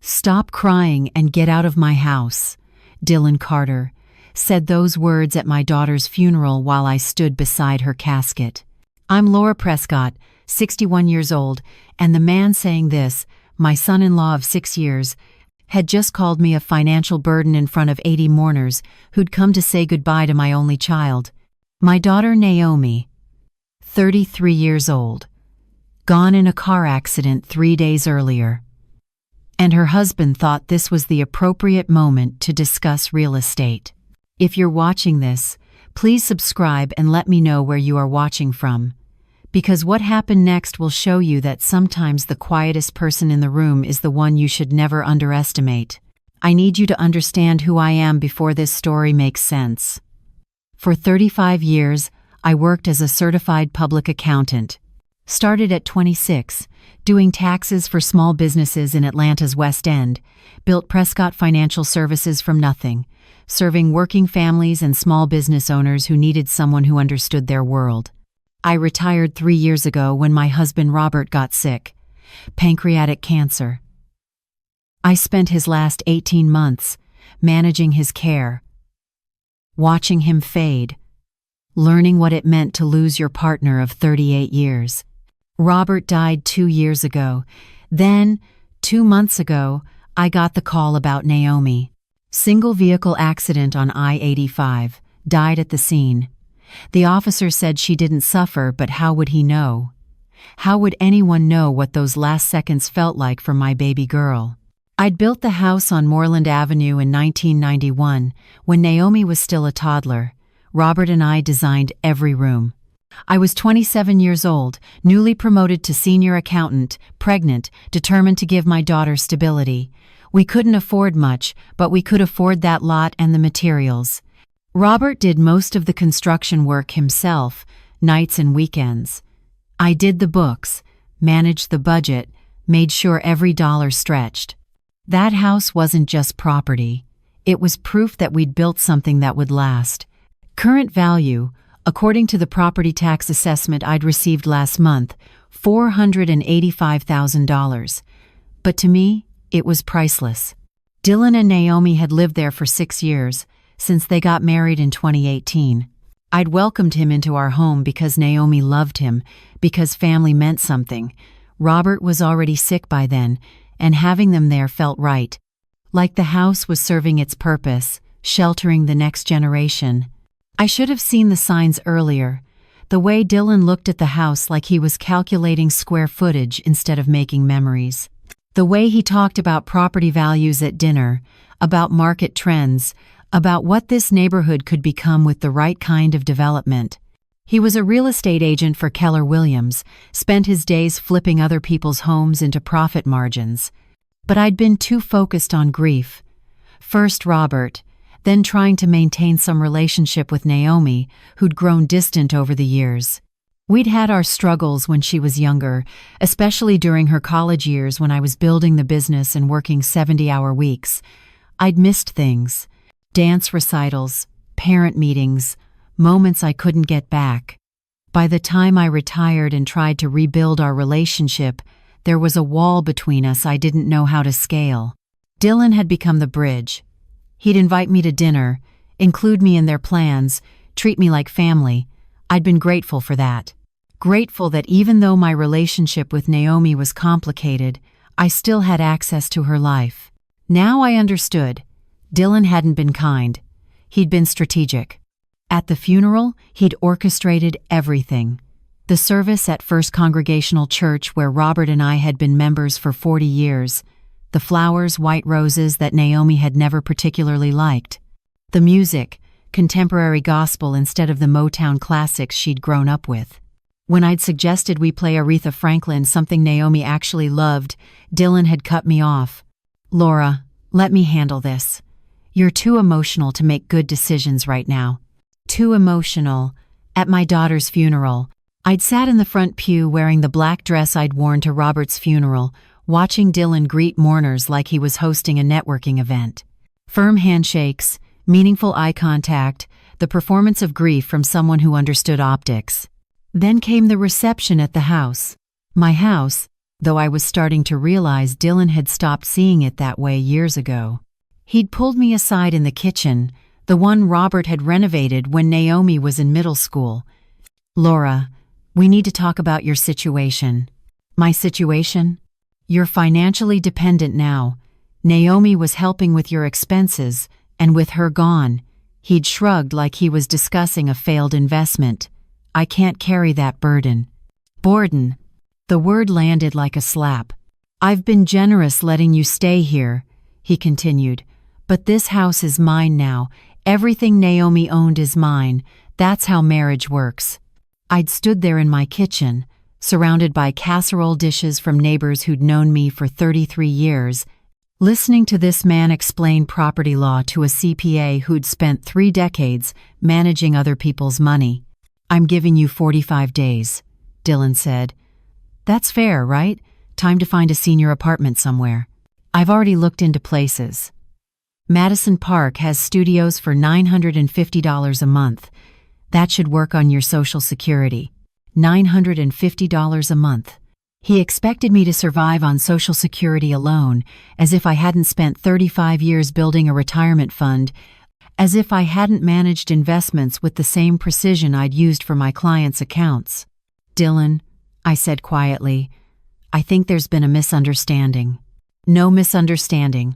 "Stop crying and get out of my house," Dylan Carter said those words at my daughter's funeral while I stood beside her casket. I'm Laura Prescott, 61 years old, and the man saying this, my son-in-law of 6 years, had just called me a financial burden in front of 80 mourners who'd come to say goodbye to my only child. My daughter Naomi, 33 years old, gone in a car accident 3 days earlier. And her husband thought this was the appropriate moment to discuss real estate. If you're watching this, please subscribe and let me know where you are watching from. Because what happened next will show you that sometimes the quietest person in the room is the one you should never underestimate. I need you to understand who I am before this story makes sense. For 35 years, I worked as a certified public accountant. Started at 26, doing taxes for small businesses in Atlanta's West End, built Prescott Financial Services from nothing, serving working families and small business owners who needed someone who understood their world. I retired 3 years ago when my husband Robert got sick, pancreatic cancer. I spent his last 18 months managing his care, watching him fade, learning what it meant to lose your partner of 38 years. Robert died 2 years ago. Then, 2 months ago, I got the call about Naomi. Single vehicle accident on I-85, died at the scene. The officer said she didn't suffer, but how would he know? How would anyone know what those last seconds felt like for my baby girl? I'd built the house on Moreland Avenue in 1991, when Naomi was still a toddler. Robert and I designed every room. I was 27 years old, newly promoted to senior accountant, pregnant, determined to give my daughter stability. We couldn't afford much, but we could afford that lot and the materials. Robert did most of the construction work himself, nights and weekends. I did the books, managed the budget, made sure every dollar stretched. That house wasn't just property. It was proof that we'd built something that would last. Current value, according to the property tax assessment I'd received last month, $485,000. But to me, it was priceless. Dylan and Naomi had lived there for 6 years, since they got married in 2018. I'd welcomed him into our home because Naomi loved him, because family meant something. Robert was already sick by then, and having them there felt right. Like the house was serving its purpose, sheltering the next generation. I should have seen the signs earlier. The way Dylan looked at the house like he was calculating square footage instead of making memories. The way he talked about property values at dinner, about market trends, about what this neighborhood could become with the right kind of development. He was a real estate agent for Keller Williams, spent his days flipping other people's homes into profit margins. But I'd been too focused on grief. First Robert, then trying to maintain some relationship with Naomi, who'd grown distant over the years. We'd had our struggles when she was younger, especially during her college years when I was building the business and working 70-hour weeks. I'd missed things. Dance recitals, parent meetings, moments I couldn't get back. By the time I retired and tried to rebuild our relationship, there was a wall between us I didn't know how to scale. Dylan had become the bridge. He'd invite me to dinner, include me in their plans, treat me like family. I'd been grateful for that. Grateful that even though my relationship with Naomi was complicated, I still had access to her life. Now I understood. Dylan hadn't been kind. He'd been strategic. At the funeral, he'd orchestrated everything. The service at First Congregational Church where Robert and I had been members for 40 years. The flowers, white roses that Naomi had never particularly liked. The music, contemporary gospel instead of the Motown classics she'd grown up with. When I'd suggested we play Aretha Franklin, something Naomi actually loved, Dylan had cut me off. "Laura, let me handle this. You're too emotional to make good decisions right now." Too emotional. At my daughter's funeral, I'd sat in the front pew wearing the black dress I'd worn to Robert's funeral, watching Dylan greet mourners like he was hosting a networking event. Firm handshakes, meaningful eye contact, the performance of grief from someone who understood optics. Then came the reception at the house. My house, though I was starting to realize Dylan had stopped seeing it that way years ago. He'd pulled me aside in the kitchen, the one Robert had renovated when Naomi was in middle school. "Laura, we need to talk about your situation." "My situation?" "You're financially dependent now. Naomi was helping with your expenses, and with her gone," he'd shrugged like he was discussing a failed investment. "I can't carry that burden." "Burden?" The word landed like a slap. "I've been generous letting you stay here," he continued, "but this house is mine now. Everything Naomi owned is mine. That's how marriage works." I'd stood there in my kitchen, surrounded by casserole dishes from neighbors who'd known me for 33 years, listening to this man explain property law to a CPA who'd spent 3 decades managing other people's money. "I'm giving you 45 days, Dylan said. "That's fair, right? Time to find a senior apartment somewhere." "I've already looked into places. Madison Park has studios for $950 a month. That should work on your Social Security." $950 a month. He expected me to survive on Social Security alone, as if I hadn't spent 35 years building a retirement fund, as if I hadn't managed investments with the same precision I'd used for my clients' accounts. "Dylan," I said quietly, "I think there's been a misunderstanding." "No misunderstanding."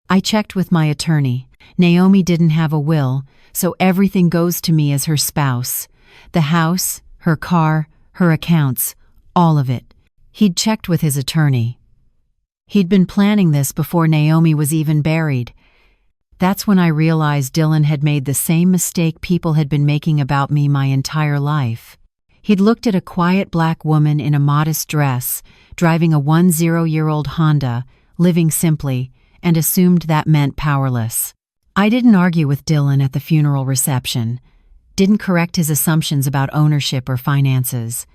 I checked with my attorney. Naomi didn't have a will, so everything goes to me as her spouse. The house, her car, her accounts, all of it. He'd checked with his attorney. He'd been planning this before Naomi was even buried. That's when I realized Dylan had made the same mistake people had been making about me my entire life. He'd looked at a quiet black woman in a modest dress, driving a 10-year-old Honda, living simply, and assumed that meant powerless. I didn't argue with Dylan at the funeral reception, didn't correct his assumptions about ownership or finances,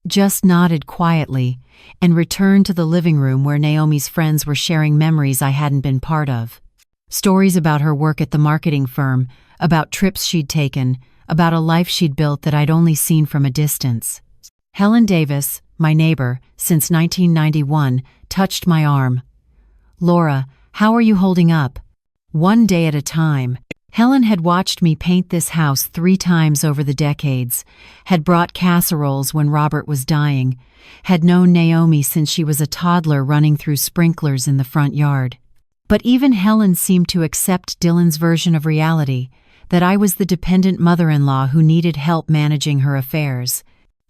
just nodded quietly and returned to the living room where Naomi's friends were sharing memories I hadn't been part of. Stories about her work at the marketing firm, about trips she'd taken, about a life she'd built that I'd only seen from a distance. Helen Davis, my neighbor, since 1991, touched my arm. "Laura, how are you holding up?" "One day at a time." Helen had watched me paint this house 3 times over the decades, had brought casseroles when Robert was dying, had known Naomi since she was a toddler running through sprinklers in the front yard. But even Helen seemed to accept Dylan's version of reality, that I was the dependent mother-in-law who needed help managing her affairs.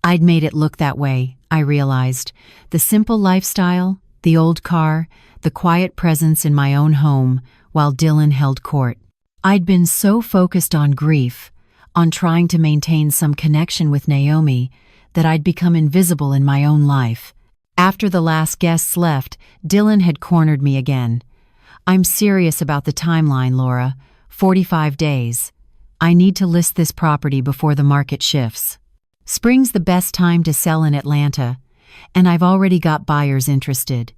I'd made it look that way, I realized. The simple lifestyle, the old car, the quiet presence in my own home, while Dylan held court. I'd been so focused on grief, on trying to maintain some connection with Naomi, that I'd become invisible in my own life. After the last guests left, Dylan had cornered me again. "I'm serious about the timeline, Laura. 45 days. I need to list this property before the market shifts. Spring's the best time to sell in Atlanta, and I've already got buyers interested."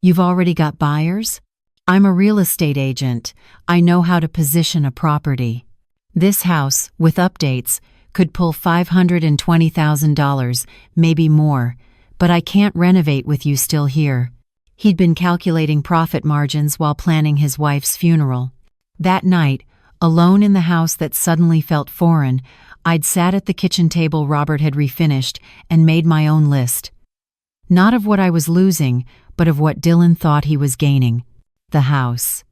"You've already got buyers?" "I'm a real estate agent. I know how to position a property. This house, with updates, could pull $520,000, maybe more, but I can't renovate with you still here." He'd been calculating profit margins while planning his wife's funeral. That night, alone in the house that suddenly felt foreign, I'd sat at the kitchen table Robert had refinished and made my own list. Not of what I was losing, but of what Dylan thought he was gaining. The house.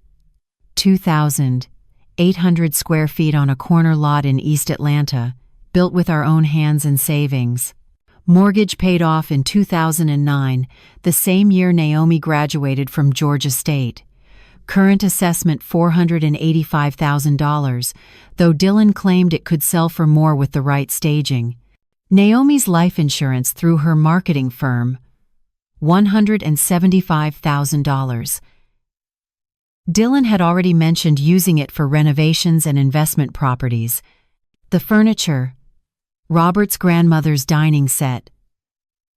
2,800 square feet on a corner lot in East Atlanta, built with our own hands and savings. Mortgage paid off in 2009, the same year Naomi graduated from Georgia State. Current assessment $485,000, though Dylan claimed it could sell for more with the right staging. Naomi's life insurance through her marketing firm, $175,000. Dylan had already mentioned using it for renovations and investment properties. The furniture, Robert's grandmother's dining set.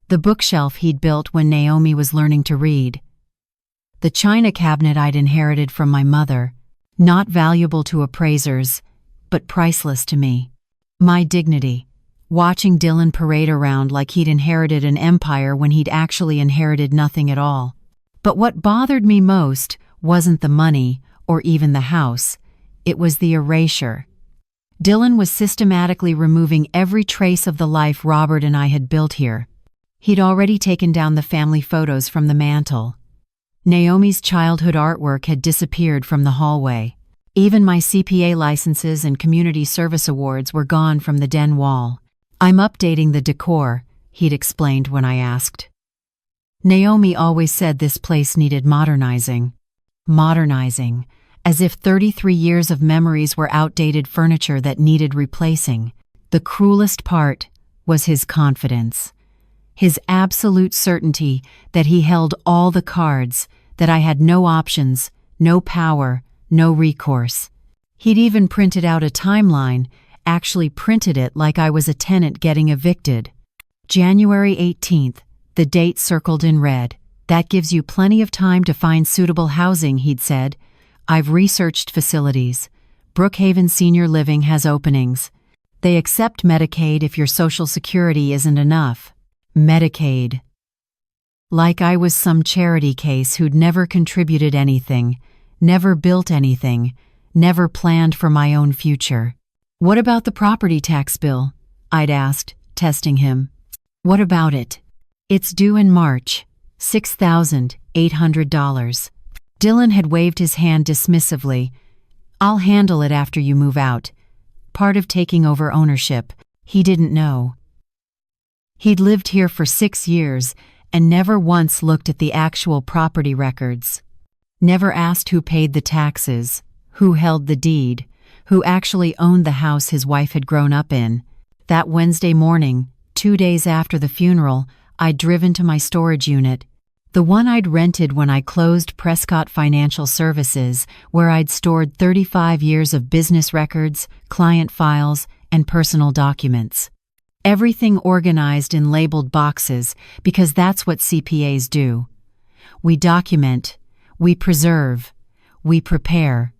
The bookshelf he'd built when Naomi was learning to read. The china cabinet I'd inherited from my mother, not valuable to appraisers, but priceless to me. My dignity, watching Dylan parade around like he'd inherited an empire when he'd actually inherited nothing at all. But what bothered me most wasn't the money or even the house. It was the erasure. Dylan was systematically removing every trace of the life Robert and I had built here. He'd already taken down the family photos from the mantle. Naomi's childhood artwork had disappeared from the hallway. Even my CPA licenses and community service awards were gone from the den wall. "I'm updating the decor," he'd explained when I asked. Naomi always said this place needed modernizing. Modernizing, as if 33 years of memories were outdated furniture that needed replacing. The cruelest part was his confidence. His absolute certainty that he held all the cards, that I had no options, no power, no recourse. He'd even printed out a timeline, actually printed it like I was a tenant getting evicted. January 18th, the date circled in red. "That gives you plenty of time to find suitable housing," he'd said. "I've researched facilities. Brookhaven Senior Living has openings. They accept Medicaid if your Social Security isn't enough." Medicaid. Like I was some charity case who'd never contributed anything, never built anything, never planned for my own future. "What about the property tax bill?" I'd asked, testing him. "What about it?" "It's due in March. $6,800. Dylan had waved his hand dismissively. "I'll handle it after you move out." Part of taking over ownership. He didn't know. He'd lived here for 6 years and never once looked at the actual property records. Never asked who paid the taxes, who held the deed, who actually owned the house his wife had grown up in. That Wednesday morning, 2 days after the funeral, I'd driven to my storage unit, the one I'd rented when I closed Prescott Financial Services, where I'd stored 35 years of business records, client files, and personal documents. Everything organized in labeled boxes, because that's what CPAs do. We document, we preserve, we prepare.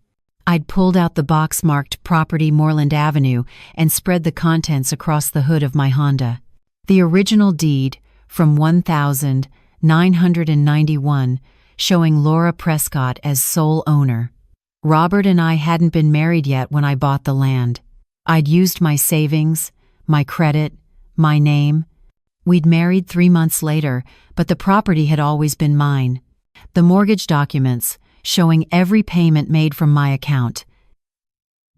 I'd pulled out the box marked Property Moreland Avenue and spread the contents across the hood of my Honda. The original deed, from 1991, showing Laura Prescott as sole owner. Robert and I hadn't been married yet when I bought the land. I'd used my savings, my credit, my name. We'd married 3 months later, but the property had always been mine. The mortgage documents, showing every payment made from my account.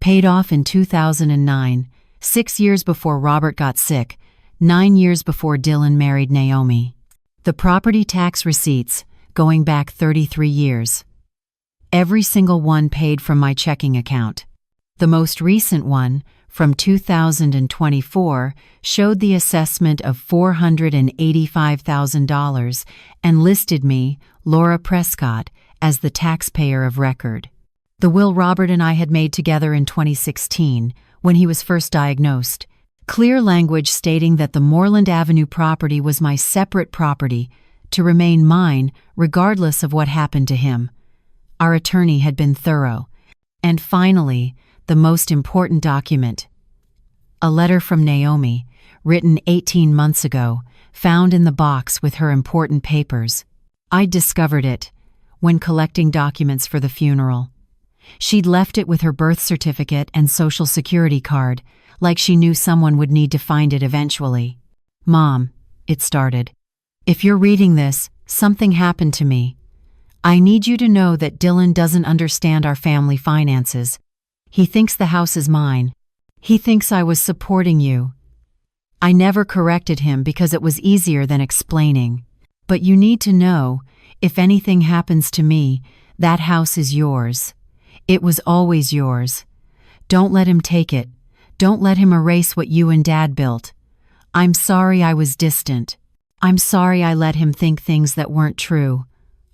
Paid off in 2009, 6 years before Robert got sick, 9 years before Dylan married Naomi. The property tax receipts, going back 33 years. Every single one paid from my checking account. The most recent one, from 2024, showed the assessment of $485,000 and listed me, Laura Prescott, as the taxpayer of record. The will Robert and I had made together in 2016, when he was first diagnosed. Clear language stating that the Moreland Avenue property was my separate property, to remain mine regardless of what happened to him. Our attorney had been thorough. And finally, the most important document. A letter from Naomi, written 18 months ago, found in the box with her important papers. I'd discovered it when collecting documents for the funeral. She'd left it with her birth certificate and Social Security card, like she knew someone would need to find it eventually. "Mom," it started, "if you're reading this, something happened to me. I need you to know that Dylan doesn't understand our family finances. He thinks the house is mine. He thinks I was supporting you. I never corrected him because it was easier than explaining. But you need to know, if anything happens to me, that house is yours. It was always yours. Don't let him take it. Don't let him erase what you and Dad built. I'm sorry I was distant. I'm sorry I let him think things that weren't true.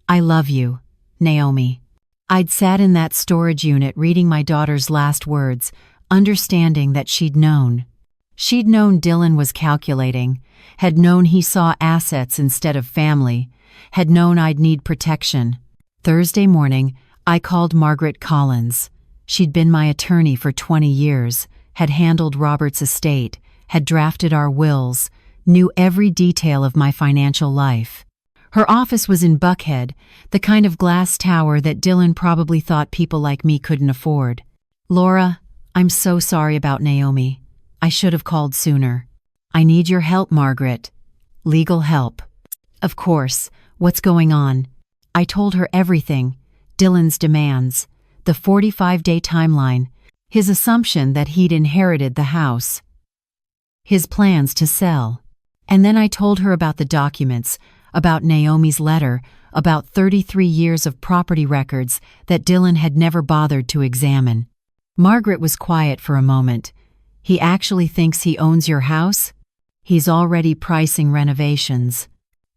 I love you, Naomi." I'd sat in that storage unit reading my daughter's last words, understanding that she'd known. She'd known Dylan was calculating, had known he saw assets instead of family, had known I'd need protection. Thursday morning, I called Margaret Collins. She'd been my attorney for 20 years, had handled Robert's estate, had drafted our wills, knew every detail of my financial life. Her office was in Buckhead, the kind of glass tower that Dylan probably thought people like me couldn't afford. "Laura, I'm so sorry about Naomi. I should have called sooner. I need your help, Margaret." "Legal help." "Of course. What's going on?" I told her everything. Dylan's demands, the 45-day timeline, his assumption that he'd inherited the house, his plans to sell. And then I told her about the documents, about Naomi's letter, about 33 years of property records that Dylan had never bothered to examine. Margaret was quiet for a moment. "He actually thinks he owns your house? He's already pricing renovations."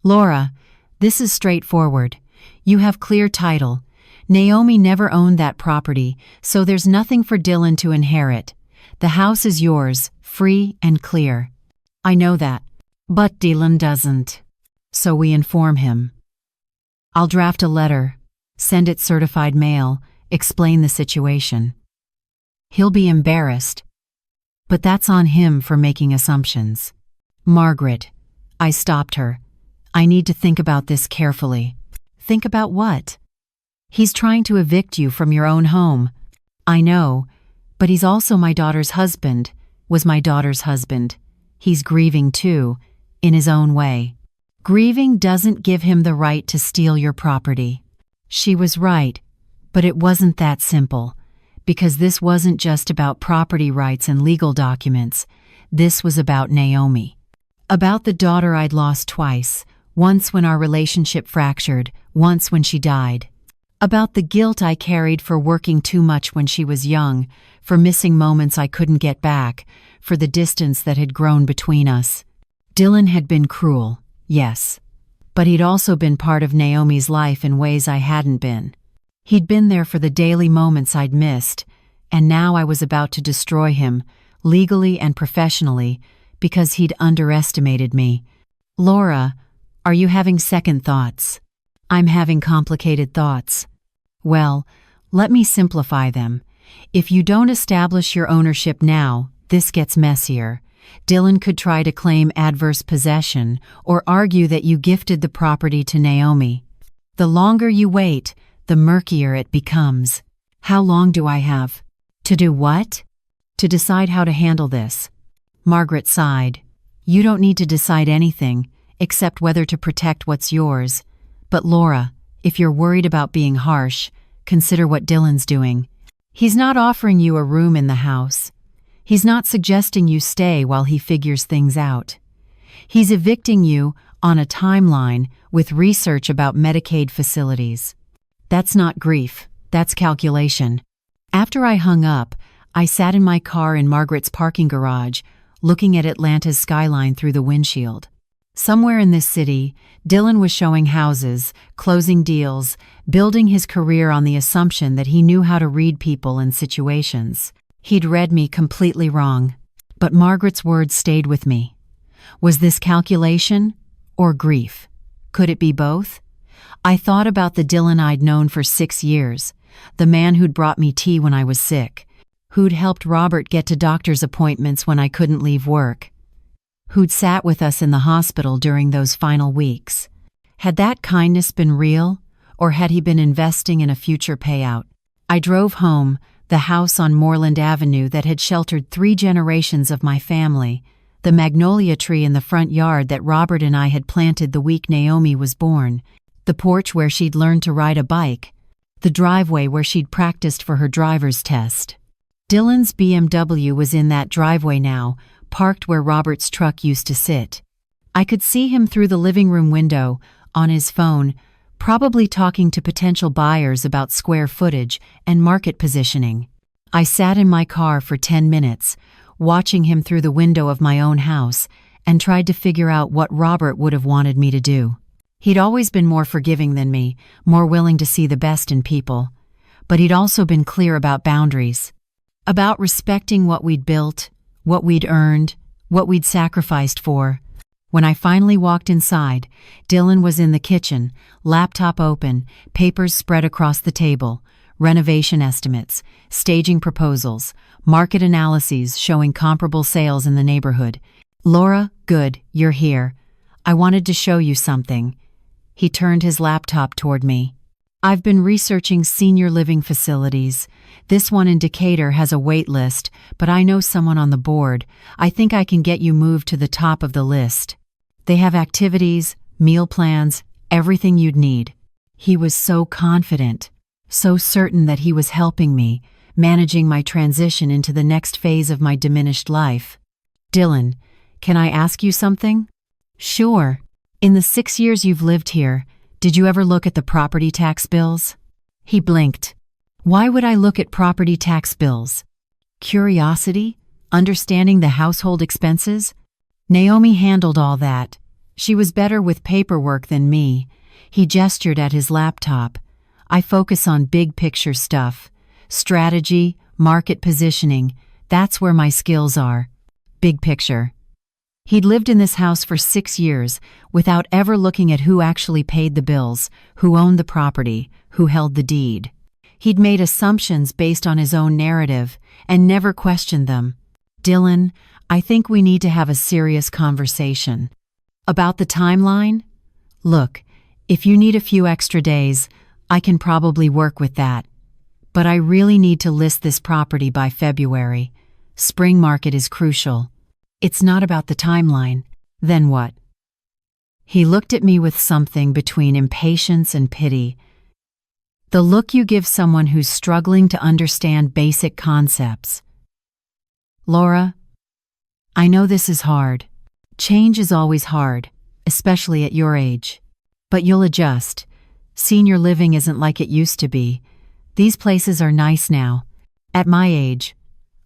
"Laura, this is straightforward. You have clear title. Naomi never owned that property, so there's nothing for Dylan to inherit. The house is yours, free and clear." "I know that. But Dylan doesn't. So we inform him. I'll draft a letter, send it certified mail, explain the situation. He'll be embarrassed. But that's on him for making assumptions." "Margaret," I stopped her. "I need to think about this carefully." "Think about what?" "He's trying to evict you from your own home." "I know, but he's also my daughter's husband, was my daughter's husband. He's grieving too, in his own way. Grieving doesn't give him the right to steal your property." She was right, but it wasn't that simple, because this wasn't just about property rights and legal documents. This was about Naomi. About the daughter I'd lost twice, once when our relationship fractured, once when she died. About the guilt I carried for working too much when she was young, for missing moments I couldn't get back, for the distance that had grown between us. Dylan had been cruel, yes, but he'd also been part of Naomi's life in ways I hadn't been. He'd been there for the daily moments I'd missed, and now I was about to destroy him, legally and professionally, because he'd underestimated me. "Laura, are you having second thoughts?" "I'm having complicated thoughts." "Well, let me simplify them. If you don't establish your ownership now, this gets messier. Dylan could try to claim adverse possession or argue that you gifted the property to Naomi. The longer you wait, the murkier it becomes. How long do I have?" "To do what?" "To decide how to handle this." Margaret sighed. "You don't need to decide anything, except whether to protect what's yours. But Laura, if you're worried about being harsh, consider what Dylan's doing. He's not offering you a room in the house. He's not suggesting you stay while he figures things out. He's evicting you on a timeline with research about Medicaid facilities. That's not grief, that's calculation." After I hung up, I sat in my car in Margaret's parking garage, looking at Atlanta's skyline through the windshield. Somewhere in this city, Dylan was showing houses, closing deals, building his career on the assumption that he knew how to read people and situations. He'd read me completely wrong. But Margaret's words stayed with me. Was this calculation or grief? Could it be both? I thought about the Dylan I'd known for 6 years, the man who'd brought me tea when I was sick, who'd helped Robert get to doctor's appointments when I couldn't leave work, who'd sat with us in the hospital during those final weeks. Had that kindness been real, or had he been investing in a future payout? I drove home, the house on Moreland Avenue that had sheltered 3 generations of my family, the magnolia tree in the front yard that Robert and I had planted the week Naomi was born, the porch where she'd learned to ride a bike, the driveway where she'd practiced for her driver's test. Dylan's BMW was in that driveway now, parked where Robert's truck used to sit. I could see him through the living room window, on his phone, probably talking to potential buyers about square footage and market positioning. I sat in my car for 10 minutes, watching him through the window of my own house, and tried to figure out what Robert would have wanted me to do. He'd always been more forgiving than me, more willing to see the best in people. But he'd also been clear about boundaries, about respecting what we'd built, what we'd earned, what we'd sacrificed for. When I finally walked inside, Dylan was in the kitchen, laptop open, papers spread across the table, renovation estimates, staging proposals, market analyses showing comparable sales in the neighborhood. Laura, good, you're here. I wanted to show you something. He turned his laptop toward me. I've been researching senior living facilities. This one in Decatur has a wait list, but I know someone on the board. I think I can get you moved to the top of the list. They have activities, meal plans, everything you'd need. He was so confident, so certain that he was helping me, managing my transition into the next phase of my diminished life. Dylan, can I ask you something? Sure. In the 6 years you've lived here, did you ever look at the property tax bills? He blinked. Why would I look at property tax bills? Curiosity? Understanding the household expenses? Naomi handled all that. She was better with paperwork than me. He gestured at his laptop. I focus on big picture stuff. Strategy, market positioning, that's where my skills are. Big picture. He'd lived in this house for 6 years without ever looking at who actually paid the bills, who owned the property, who held the deed. He'd made assumptions based on his own narrative and never questioned them. Dylan, I think we need to have a serious conversation. About the timeline? Look, if you need a few extra days, I can probably work with that. But I really need to list this property by February. Spring market is crucial. It's not about the timeline. Then what? He looked at me with something between impatience and pity. The look you give someone who's struggling to understand basic concepts. Laura, I know this is hard. Change is always hard, especially at your age. But you'll adjust. Senior living isn't like it used to be. These places are nice now. At my age,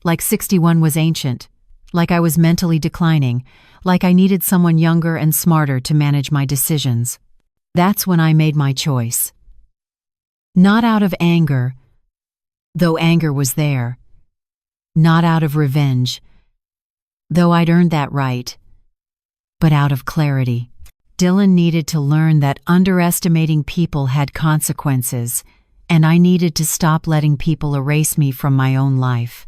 like 61 was ancient. Like I was mentally declining, like I needed someone younger and smarter to manage my decisions. That's when I made my choice. Not out of anger, though anger was there. Not out of revenge, though I'd earned that right. But out of clarity. Dylan needed to learn that underestimating people had consequences, and I needed to stop letting people erase me from my own life.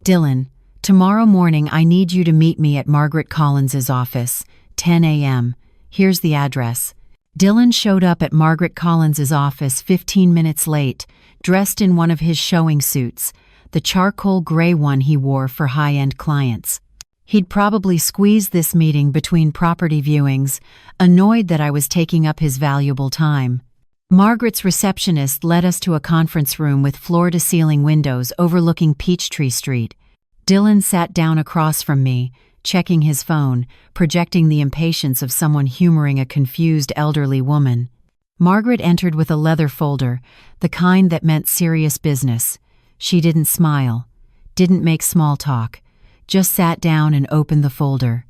Dylan, tomorrow morning I need you to meet me at Margaret Collins's office, 10 a.m. Here's the address. Dylan showed up at Margaret Collins's office 15 minutes late, dressed in one of his showing suits, the charcoal gray one he wore for high-end clients. He'd probably squeezed this meeting between property viewings, annoyed that I was taking up his valuable time. Margaret's receptionist led us to a conference room with floor-to-ceiling windows overlooking Peachtree Street. Dylan sat down across from me, checking his phone, projecting the impatience of someone humoring a confused elderly woman. Margaret entered with a leather folder, the kind that meant serious business. She didn't smile, didn't make small talk, just sat down and opened the folder.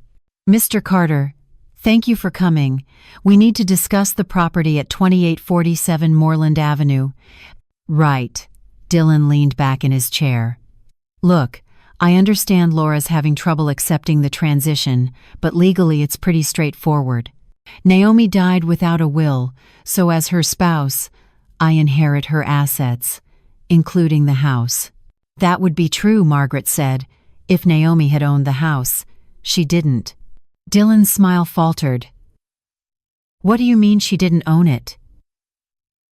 Mr. Carter, thank you for coming. We need to discuss the property at 2847 Moreland Avenue. Right. Dylan leaned back in his chair. Look, I understand Laura's having trouble accepting the transition, but legally it's pretty straightforward. Naomi died without a will, so as her spouse, I inherit her assets, including the house. That would be true, Margaret said, if Naomi had owned the house. She didn't. Dylan's smile faltered. What do you mean she didn't own it?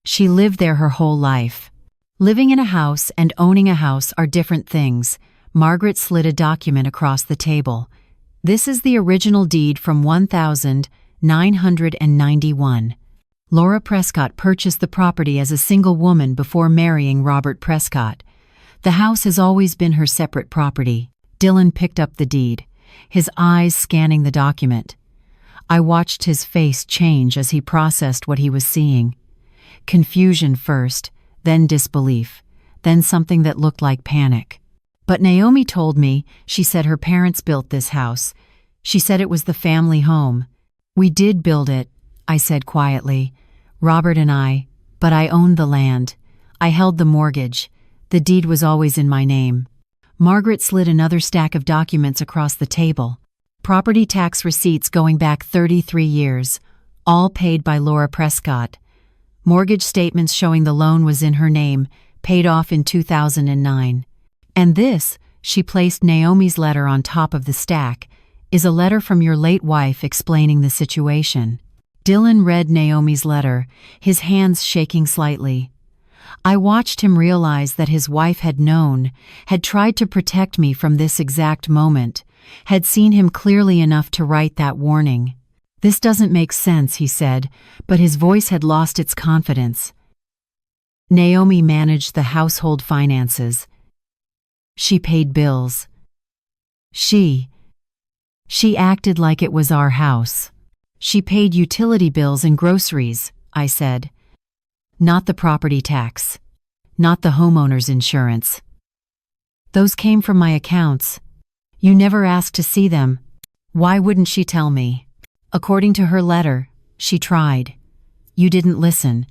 She lived there her whole life. Living in a house and owning a house are different things. Margaret slid a document across the table. This is the original deed from 1991. Laura Prescott purchased the property as a single woman before marrying Robert Prescott. The house has always been her separate property. Dylan picked up the deed, his eyes scanning the document. I watched his face change as he processed what he was seeing. Confusion first, then disbelief, then something that looked like panic. But Naomi told me, she said her parents built this house. She said it was the family home. We did build it, I said quietly. Robert and I, but I owned the land. I held the mortgage. The deed was always in my name. Margaret slid another stack of documents across the table. Property tax receipts going back 33 years, all paid by Laura Prescott. Mortgage statements showing the loan was in her name, paid off in 2009. And this, she placed Naomi's letter on top of the stack, is a letter from your late wife explaining the situation. Dylan read Naomi's letter, his hands shaking slightly. I watched him realize that his wife had known, had tried to protect me from this exact moment, had seen him clearly enough to write that warning. This doesn't make sense, he said, but his voice had lost its confidence. Naomi managed the household finances. She paid bills. She acted like it was our house. She paid utility bills and groceries, I said. Not the property tax. Not the homeowner's insurance. Those came from my accounts. You never asked to see them. Why wouldn't she tell me? According to her letter, she tried. You didn't listen.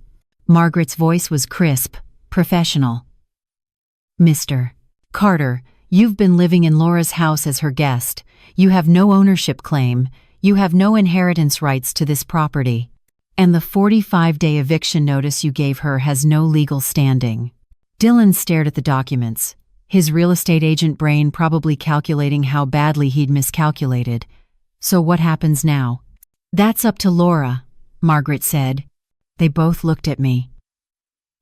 Margaret's voice was crisp, professional. Mr. Carter, you've been living in Laura's house as her guest. You have no ownership claim. You have no inheritance rights to this property. And the 45-day eviction notice you gave her has no legal standing. Dylan stared at the documents, his real estate agent brain probably calculating how badly he'd miscalculated. So what happens now? That's up to Laura, Margaret said. They both looked at me.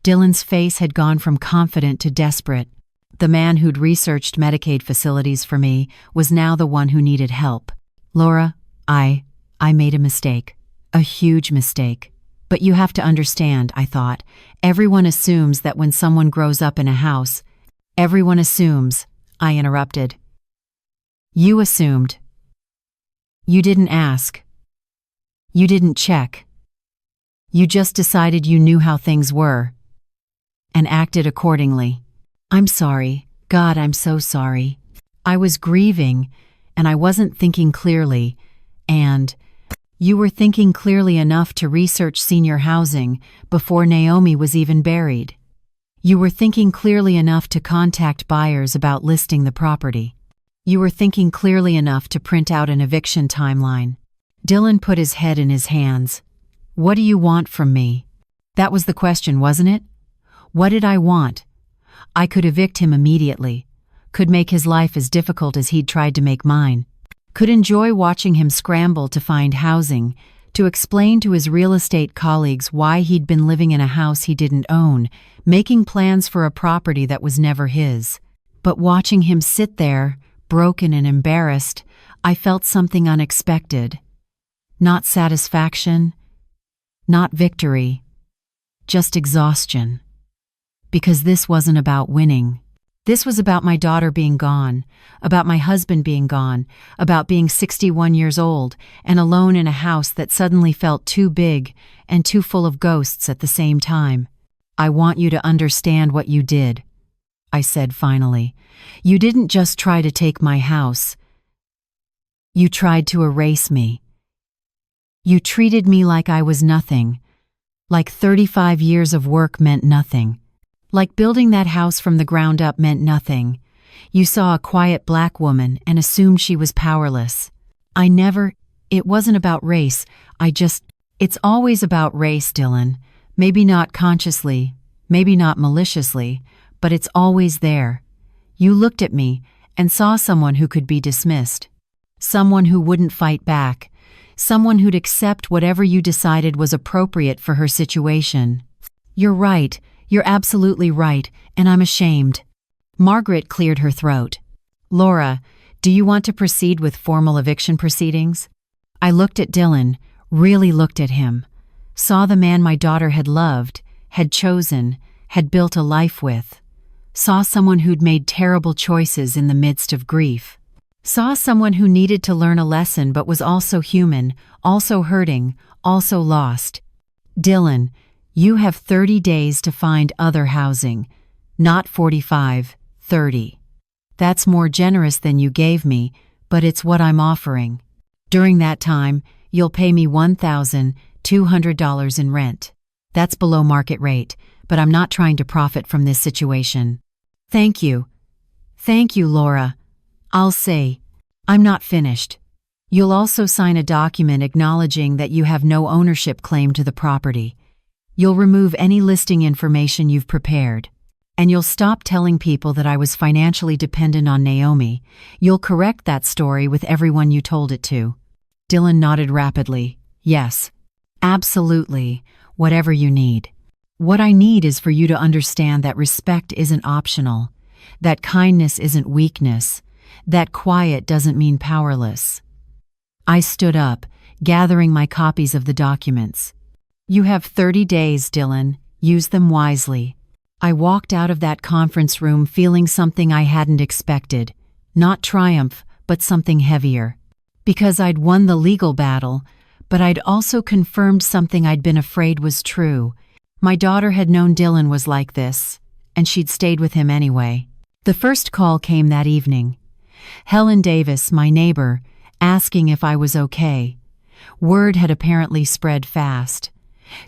Dylan's face had gone from confident to desperate. The man who'd researched Medicaid facilities for me was now the one who needed help. Laura, I made a mistake. A huge mistake. But you have to understand, I thought. Everyone assumes that when someone grows up in a house, everyone assumes, I interrupted. You assumed. You didn't ask. You didn't check. You just decided you knew how things were. And acted accordingly. I'm sorry. God, I'm so sorry. I was grieving, and I wasn't thinking clearly, and you were thinking clearly enough to research senior housing before Naomi was even buried. You were thinking clearly enough to contact buyers about listing the property. You were thinking clearly enough to print out an eviction timeline. Dylan put his head in his hands. What do you want from me? That was the question, wasn't it? What did I want? I could evict him immediately, could make his life as difficult as he'd tried to make mine, could enjoy watching him scramble to find housing, to explain to his real estate colleagues why he'd been living in a house he didn't own, making plans for a property that was never his. But watching him sit there, broken and embarrassed, I felt something unexpected. Not satisfaction, not victory, just exhaustion. Because this wasn't about winning. This was about my daughter being gone, about my husband being gone, about being 61 years old and alone in a house that suddenly felt too big and too full of ghosts at the same time. I want you to understand what you did, I said finally. You didn't just try to take my house. You tried to erase me. You treated me like I was nothing, like 35 years of work meant nothing. Like building that house from the ground up meant nothing. You saw a quiet black woman and assumed she was powerless. It wasn't about race. It's always about race, Dylan. Maybe not consciously, maybe not maliciously, but it's always there. You looked at me and saw someone who could be dismissed. Someone who wouldn't fight back. Someone who'd accept whatever you decided was appropriate for her situation. You're right. You're absolutely right, and I'm ashamed. Margaret cleared her throat. Laura, do you want to proceed with formal eviction proceedings? I looked at Dylan, really looked at him. Saw the man my daughter had loved, had chosen, had built a life with. Saw someone who'd made terrible choices in the midst of grief. Saw someone who needed to learn a lesson but was also human, also hurting, also lost. Dylan, you have 30 days to find other housing, not 45, 30. That's more generous than you gave me, but it's what I'm offering. During that time, you'll pay me $1,200 in rent. That's below market rate, but I'm not trying to profit from this situation. Thank you. Thank you, Laura. I'll say, I'm not finished. You'll also sign a document acknowledging that you have no ownership claim to the property. You'll remove any listing information you've prepared. And you'll stop telling people that I was financially dependent on Naomi. You'll correct that story with everyone you told it to." Dylan nodded rapidly. "Yes. Absolutely. Whatever you need. What I need is for you to understand that respect isn't optional, that kindness isn't weakness, that quiet doesn't mean powerless." I stood up, gathering my copies of the documents. "You have 30 days, Dylan. Use them wisely." I walked out of that conference room feeling something I hadn't expected. Not triumph, but something heavier. Because I'd won the legal battle, but I'd also confirmed something I'd been afraid was true. My daughter had known Dylan was like this, and she'd stayed with him anyway. The first call came that evening. Helen Davis, my neighbor, asking if I was okay. Word had apparently spread fast.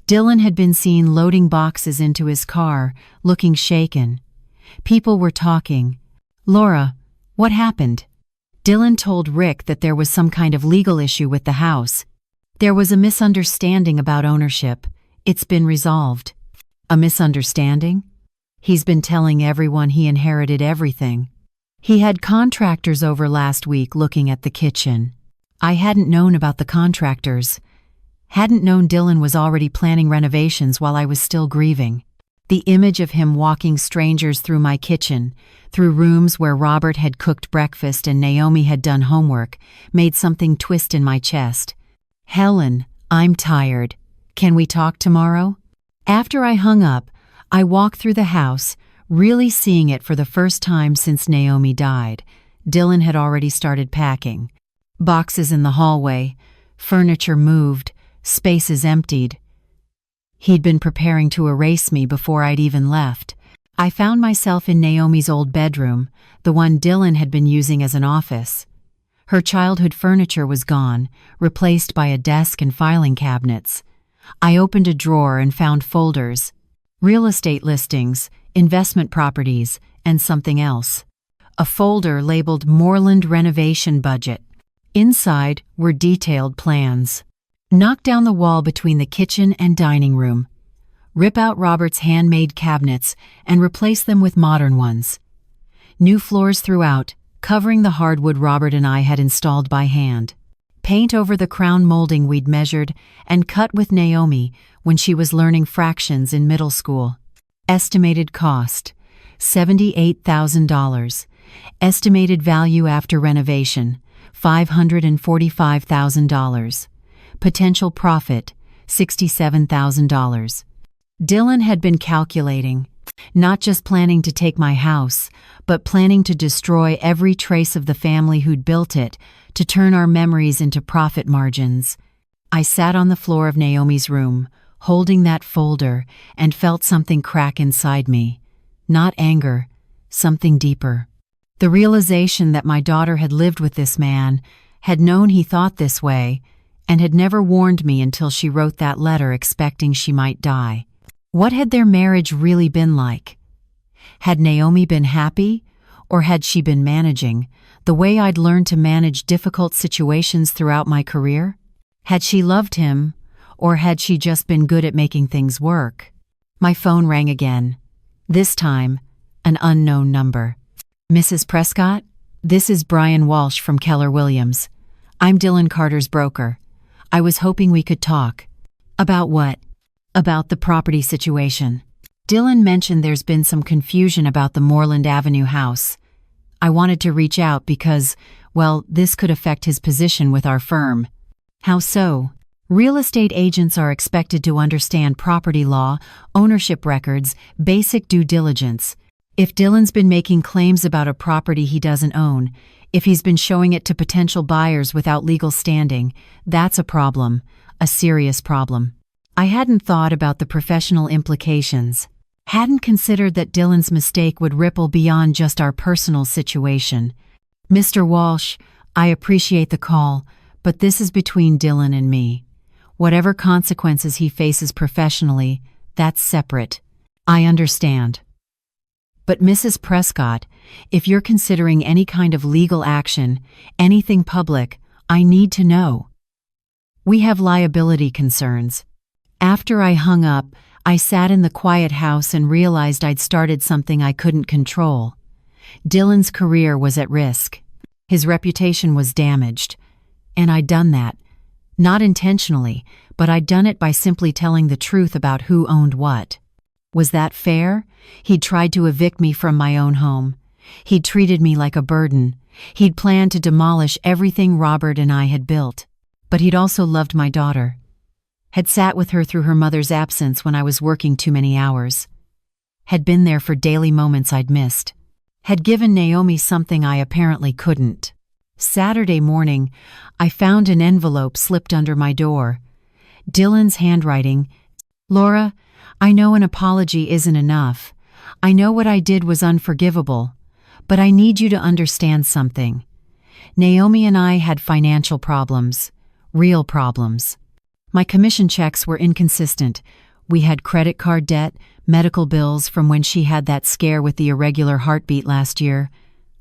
Dylan had been seen loading boxes into his car, looking shaken. People were talking. "Laura, what happened?" Dylan told Rick that there was some kind of legal issue with the house. "There was a misunderstanding about ownership. It's been resolved." "A misunderstanding?" "He's been telling everyone he inherited everything. He had contractors over last week looking at the kitchen. I hadn't known about the contractors. Hadn't known Dylan was already planning renovations while I was still grieving. The image of him walking strangers through my kitchen, through rooms where Robert had cooked breakfast and Naomi had done homework, made something twist in my chest. "Helen, I'm tired. Can we talk tomorrow?" After I hung up, I walked through the house, really seeing it for the first time since Naomi died. Dylan had already started packing. Boxes in the hallway, furniture moved, spaces emptied. He'd been preparing to erase me before I'd even left. I found myself in Naomi's old bedroom, the one Dylan had been using as an office. Her childhood furniture was gone, replaced by a desk and filing cabinets. I opened a drawer and found folders, real estate listings, investment properties, and something else. A folder labeled Moreland Renovation Budget. Inside were detailed plans. Knock down the wall between the kitchen and dining room. Rip out Robert's handmade cabinets and replace them with modern ones. New floors throughout, covering the hardwood Robert and I had installed by hand. Paint over the crown molding we'd measured and cut with Naomi when she was learning fractions in middle school. Estimated cost, $78,000. Estimated value after renovation, $545,000. Potential profit, $67,000. Dylan had been calculating, not just planning to take my house, but planning to destroy every trace of the family who'd built it, to turn our memories into profit margins. I sat on the floor of Naomi's room, holding that folder, and felt something crack inside me. Not anger, something deeper. The realization that my daughter had lived with this man, had known he thought this way, and had never warned me until she wrote that letter expecting she might die. What had their marriage really been like? Had Naomi been happy, or had she been managing, the way I'd learned to manage difficult situations throughout my career? Had she loved him, or had she just been good at making things work? My phone rang again. This time, an unknown number. "Mrs. Prescott? This is Brian Walsh from Keller Williams. I'm Dylan Carter's broker. I was hoping we could talk." "About what?" "About the property situation. Dylan mentioned there's been some confusion about the Moreland Avenue house. I wanted to reach out because, well, this could affect his position with our firm." "How so?" "Real estate agents are expected to understand property law, ownership records, basic due diligence. If Dylan's been making claims about a property he doesn't own, if he's been showing it to potential buyers without legal standing, that's a problem, a serious problem." I hadn't thought about the professional implications. Hadn't considered that Dylan's mistake would ripple beyond just our personal situation. "Mr. Walsh, I appreciate the call, but this is between Dylan and me. Whatever consequences he faces professionally, that's separate. I understand. But Mrs. Prescott, if you're considering any kind of legal action, anything public, I need to know. We have liability concerns." After I hung up, I sat in the quiet house and realized I'd started something I couldn't control. Dylan's career was at risk. His reputation was damaged. And I'd done that. Not intentionally, but I'd done it by simply telling the truth about who owned what. Was that fair? He'd tried to evict me from my own home. He'd treated me like a burden. He'd planned to demolish everything Robert and I had built. But he'd also loved my daughter. Had sat with her through her mother's absence when I was working too many hours. Had been there for daily moments I'd missed. Had given Naomi something I apparently couldn't. Saturday morning, I found an envelope slipped under my door. Dylan's handwriting. "Laura, I know an apology isn't enough. I know what I did was unforgivable. But I need you to understand something. Naomi and I had financial problems. Real problems. My commission checks were inconsistent. We had credit card debt, medical bills from when she had that scare with the irregular heartbeat last year.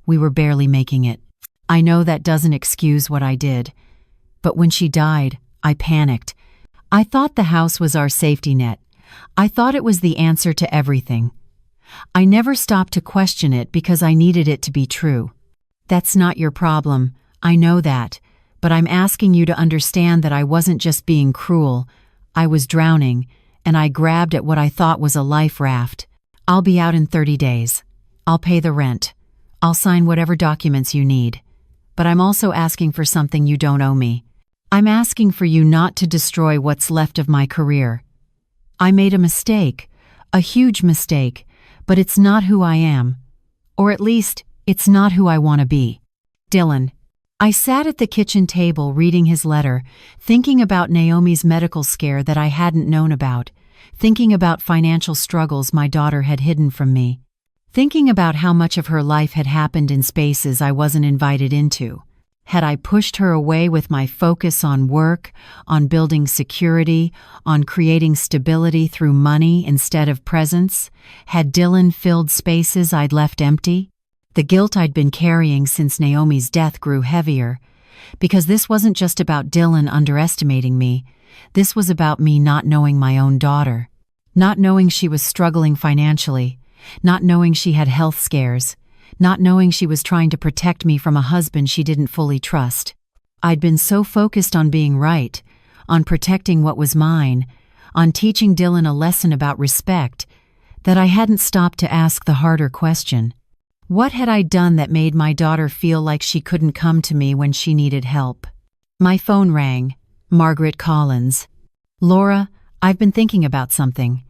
We were barely making it. I know that doesn't excuse what I did. But when she died, I panicked. I thought the house was our safety net. I thought it was the answer to everything. I never stopped to question it because I needed it to be true. That's not your problem. I know that. But I'm asking you to understand that I wasn't just being cruel. I was drowning, and I grabbed at what I thought was a life raft. I'll be out in 30 days. I'll pay the rent. I'll sign whatever documents you need. But I'm also asking for something you don't owe me. I'm asking for you not to destroy what's left of my career. I made a mistake, a huge mistake, but it's not who I am. Or at least, it's not who I want to be. Dylan." I sat at the kitchen table reading his letter, thinking about Naomi's medical scare that I hadn't known about, thinking about financial struggles my daughter had hidden from me, thinking about how much of her life had happened in spaces I wasn't invited into. Had I pushed her away with my focus on work, on building security, on creating stability through money instead of presence? Had Dylan filled spaces I'd left empty? The guilt I'd been carrying since Naomi's death grew heavier, because this wasn't just about Dylan underestimating me. This was about me not knowing my own daughter, not knowing she was struggling financially, not knowing she had health scares, not knowing she was trying to protect me from a husband she didn't fully trust. I'd been so focused on being right, on protecting what was mine, on teaching Dylan a lesson about respect, that I hadn't stopped to ask the harder question. What had I done that made my daughter feel like she couldn't come to me when she needed help? My phone rang. Margaret Collins. "Laura, I've been thinking about something.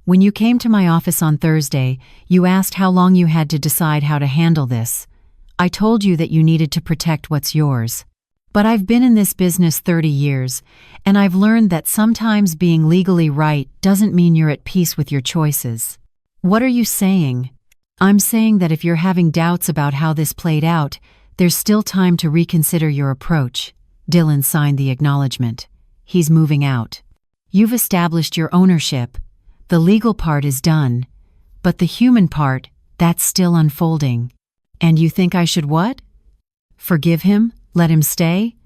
When you came to my office on Thursday, you asked how long you had to decide how to handle this. I told you that you needed to protect what's yours. But I've been in this business 30 years, and I've learned that sometimes being legally right doesn't mean you're at peace with your choices." "What are you saying?" "I'm saying that if you're having doubts about how this played out, there's still time to reconsider your approach." Dylan signed the acknowledgement. "He's moving out. You've established your ownership. The legal part is done. But the human part, that's still unfolding. And you think I should what? Forgive him? Let him stay?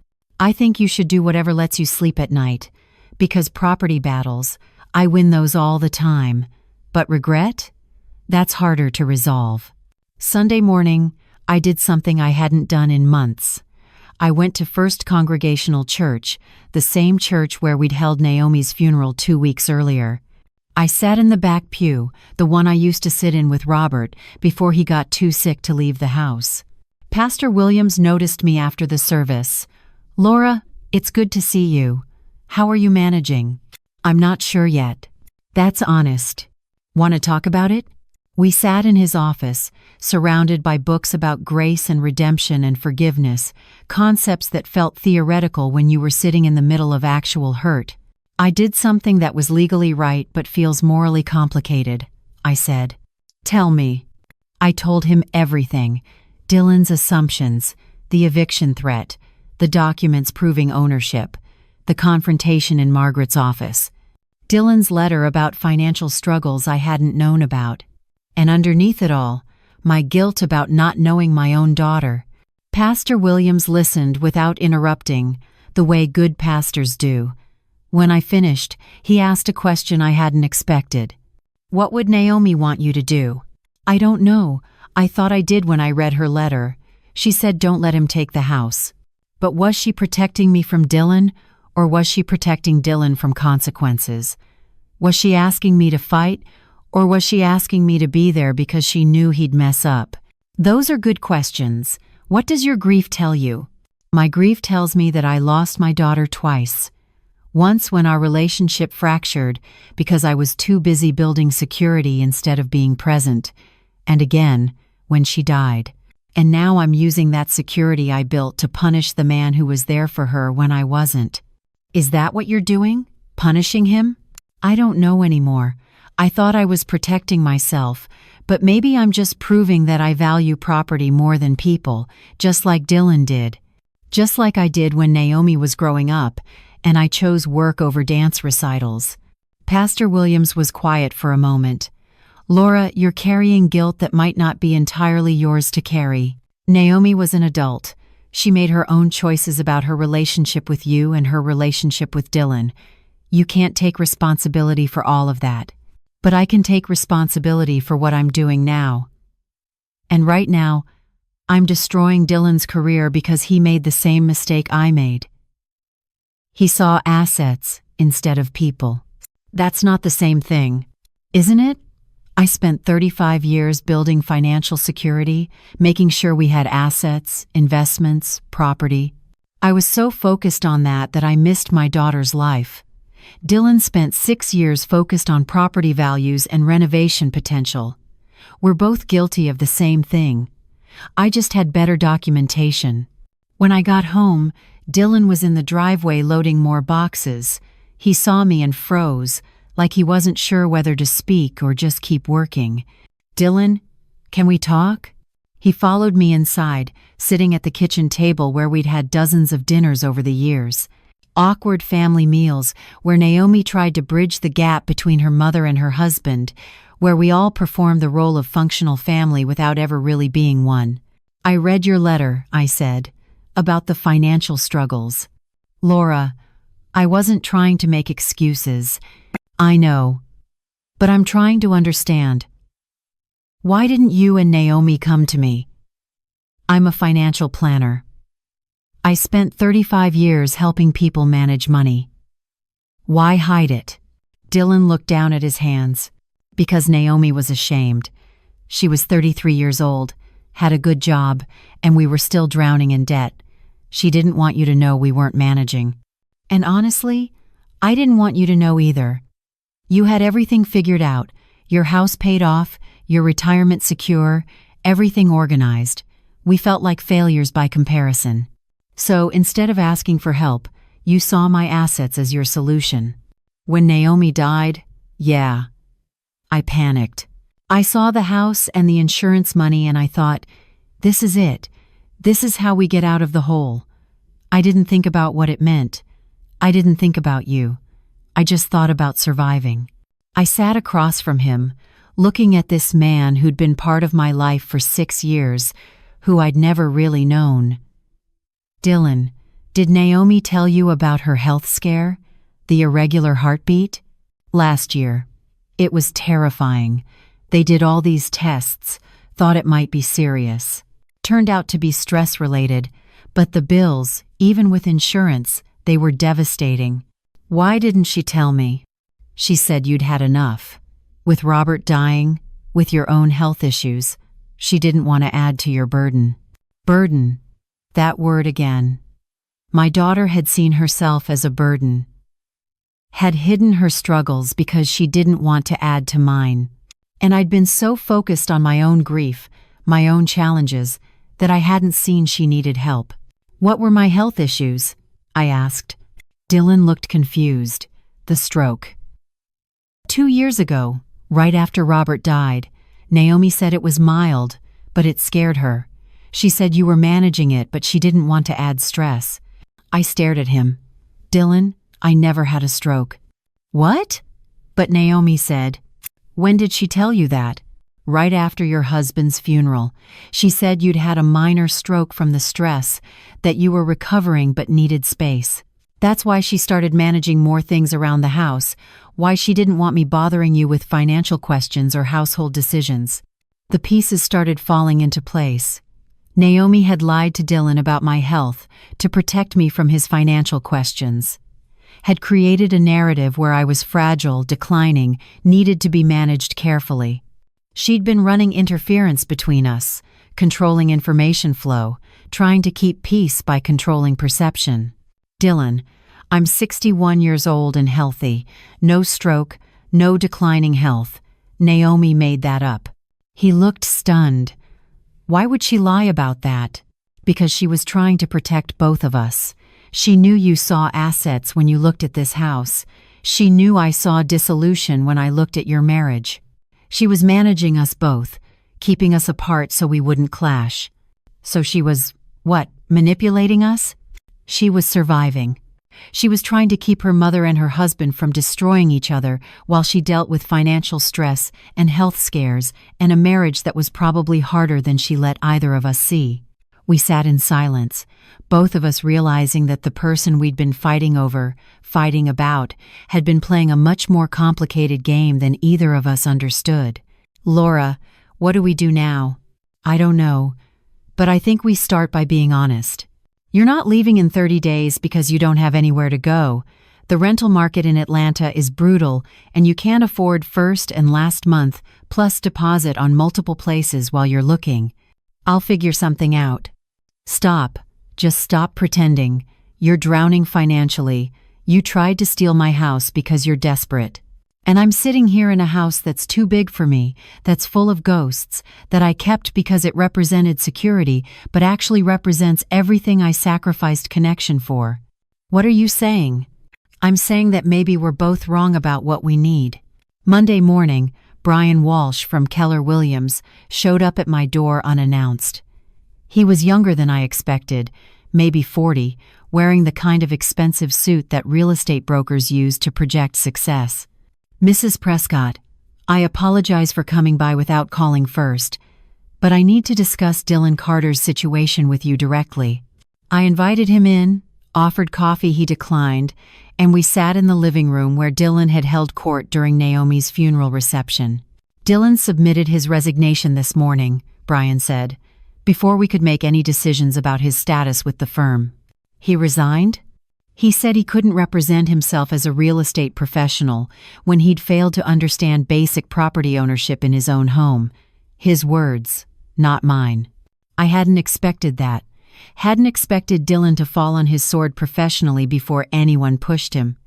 I think you should do whatever lets you sleep at night. Because property battles, I win those all the time. But regret? That's harder to resolve." Sunday morning, I did something I hadn't done in months. I went to First Congregational Church, the same church where we'd held Naomi's funeral 2 weeks earlier. I sat in the back pew, the one I used to sit in with Robert before he got too sick to leave the house. Pastor Williams noticed me after the service. "Laura, it's good to see you. How are you managing?" "I'm not sure yet." "That's honest. Want to talk about it?" We sat in his office, surrounded by books about grace and redemption and forgiveness, concepts that felt theoretical when you were sitting in the middle of actual hurt. "I did something that was legally right but feels morally complicated," I said. "Tell me." I told him everything. Dylan's assumptions, the eviction threat, the documents proving ownership, the confrontation in Margaret's office, Dylan's letter about financial struggles I hadn't known about. And underneath it all, my guilt about not knowing my own daughter. Pastor Williams listened without interrupting, the way good pastors do. When I finished, he asked a question I hadn't expected. "What would Naomi want you to do?" "I don't know. I thought I did when I read her letter. She said don't let him take the house." But was she protecting me from Dylan, or was she protecting Dylan from consequences? Was she asking me to fight, or was she asking me to be there because she knew he'd mess up? Those are good questions. What does your grief tell you? My grief tells me that I lost my daughter twice. Once when our relationship fractured because I was too busy building security instead of being present, and again when she died. And now I'm using that security I built to punish the man who was there for her when I wasn't. Is that what you're doing? Punishing him? I don't know anymore. I thought I was protecting myself, but maybe I'm just proving that I value property more than people, just like Dylan did. Just like I did when Naomi was growing up, and I chose work over dance recitals. Pastor Williams was quiet for a moment. "Laura, you're carrying guilt that might not be entirely yours to carry. Naomi was an adult. She made her own choices about her relationship with you and her relationship with Dylan. You can't take responsibility for all of that. But I can take responsibility for what I'm doing now. And right now, I'm destroying Dylan's career because he made the same mistake I made. He saw assets instead of people. That's not the same thing, isn't it? I spent 35 years building financial security, making sure we had assets, investments, property. I was so focused on that I missed my daughter's life. Dylan spent 6 years focused on property values and renovation potential. We're both guilty of the same thing. I just had better documentation. When I got home, Dylan was in the driveway loading more boxes. He saw me and froze, like he wasn't sure whether to speak or just keep working. "Dylan, can we talk?" He followed me inside, sitting at the kitchen table where we'd had dozens of dinners over the years. Awkward family meals where Naomi tried to bridge the gap between her mother and her husband, where we all performed the role of functional family without ever really being one. "I read your letter," I said, "about the financial struggles. Laura, I wasn't trying to make excuses. I know. But I'm trying to understand. Why didn't you and Naomi come to me? I'm a financial planner. I spent 35 years helping people manage money. Why hide it?" Dylan looked down at his hands. Because Naomi was ashamed. She was 33 years old, had a good job, and we were still drowning in debt. She didn't want you to know we weren't managing. And honestly, I didn't want you to know either. You had everything figured out, your house paid off, your retirement secure, everything organized. We felt like failures by comparison. So instead of asking for help, you saw my assets as your solution. When Naomi died, I panicked. I saw the house and the insurance money and I thought, this is it. This is how we get out of the hole. I didn't think about what it meant. I didn't think about you. I just thought about surviving. I sat across from him, looking at this man who'd been part of my life for 6 years, who I'd never really known. "Dylan, did Naomi tell you about her health scare? The irregular heartbeat?" "Last year. It was terrifying. They did all these tests, thought it might be serious. Turned out to be stress-related, but the bills, even with insurance, they were devastating. Why didn't she tell me?" "She said you'd had enough. With Robert dying, with your own health issues, she didn't want to add to your burden." Burden. That word again. My daughter had seen herself as a burden. Had hidden her struggles because she didn't want to add to mine. And I'd been so focused on my own grief, my own challenges, that I hadn't seen she needed help. "What were my health issues?" I asked. Dylan looked confused. "The stroke. 2 years ago, right after Robert died, Naomi said it was mild, but it scared her. She said you were managing it, but she didn't want to add stress." I stared at him. "Dylan, I never had a stroke." "What?" But Naomi said, "When did she tell you that?" "Right after your husband's funeral. She said you'd had a minor stroke from the stress, that you were recovering but needed space." That's why she started managing more things around the house, why she didn't want me bothering you with financial questions or household decisions. The pieces started falling into place. Naomi had lied to Dylan about my health to protect me from his financial questions. Had created a narrative where I was fragile, declining, needed to be managed carefully. She'd been running interference between us, controlling information flow, trying to keep peace by controlling perception. Dylan, I'm 61 years old and healthy, no stroke, no declining health. Naomi made that up. He looked stunned. Why would she lie about that? Because she was trying to protect both of us. She knew you saw assets when you looked at this house. She knew I saw dissolution when I looked at your marriage. She was managing us both, keeping us apart so we wouldn't clash. So she was, manipulating us? She was surviving. She was trying to keep her mother and her husband from destroying each other while she dealt with financial stress and health scares and a marriage that was probably harder than she let either of us see. We sat in silence, both of us realizing that the person we'd been fighting about, had been playing a much more complicated game than either of us understood. Laura, what do we do now? I don't know, but I think we start by being honest. You're not leaving in 30 days because you don't have anywhere to go. The rental market in Atlanta is brutal, and you can't afford first and last month plus deposit on multiple places while you're looking. I'll figure something out. Stop. Just stop pretending. You're drowning financially. You tried to steal my house because you're desperate. And I'm sitting here in a house that's too big for me, that's full of ghosts, that I kept because it represented security, but actually represents everything I sacrificed connection for. What are you saying? I'm saying that maybe we're both wrong about what we need. Monday morning, Brian Walsh from Keller Williams showed up at my door unannounced. He was younger than I expected, maybe 40, wearing the kind of expensive suit that real estate brokers use to project success. Mrs. Prescott, I apologize for coming by without calling first, but I need to discuss Dylan Carter's situation with you directly. I invited him in, offered coffee he declined, and we sat in the living room where Dylan had held court during Naomi's funeral reception. Dylan submitted his resignation this morning, Brian said, before we could make any decisions about his status with the firm. He resigned? He said he couldn't represent himself as a real estate professional when he'd failed to understand basic property ownership in his own home. His words, not mine. I hadn't expected that. Hadn't expected Dylan to fall on his sword professionally before anyone pushed him.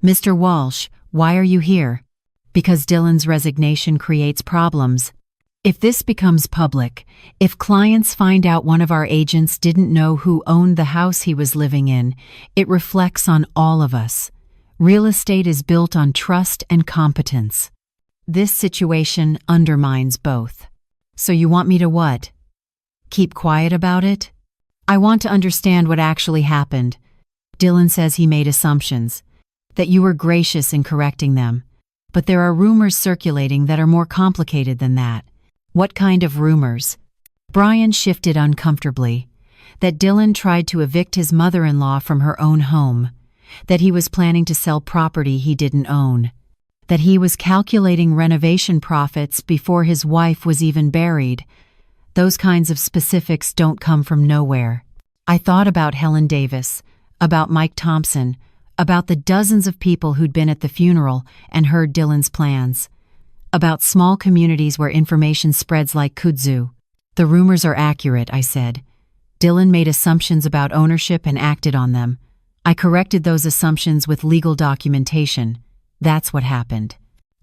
Mr. Walsh, why are you here? Because Dylan's resignation creates problems. If this becomes public, if clients find out one of our agents didn't know who owned the house he was living in, it reflects on all of us. Real estate is built on trust and competence. This situation undermines both. So you want me to what? Keep quiet about it? I want to understand what actually happened. Dylan says he made assumptions, that you were gracious in correcting them. But there are rumors circulating that are more complicated than that. What kind of rumors? Brian shifted uncomfortably. That Dylan tried to evict his mother-in-law from her own home. That he was planning to sell property he didn't own. That he was calculating renovation profits before his wife was even buried. Those kinds of specifics don't come from nowhere. I thought about Helen Davis, about Mike Thompson, about the dozens of people who'd been at the funeral and heard Dylan's plans. About small communities where information spreads like kudzu. The rumors are accurate, I said. Dylan made assumptions about ownership and acted on them. I corrected those assumptions with legal documentation. That's what happened.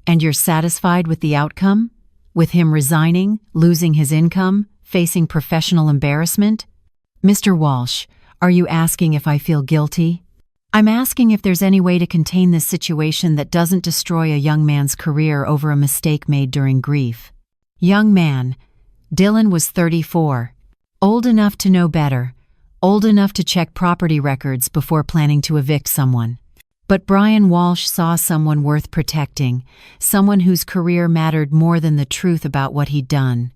And you're satisfied with the outcome? With him resigning, losing his income, facing professional embarrassment? Mr. Walsh, are you asking if I feel guilty? I'm asking if there's any way to contain this situation that doesn't destroy a young man's career over a mistake made during grief. Young man. Dylan was 34. Old enough to know better. Old enough to check property records before planning to evict someone. But Brian Walsh saw someone worth protecting, someone whose career mattered more than the truth about what he'd done.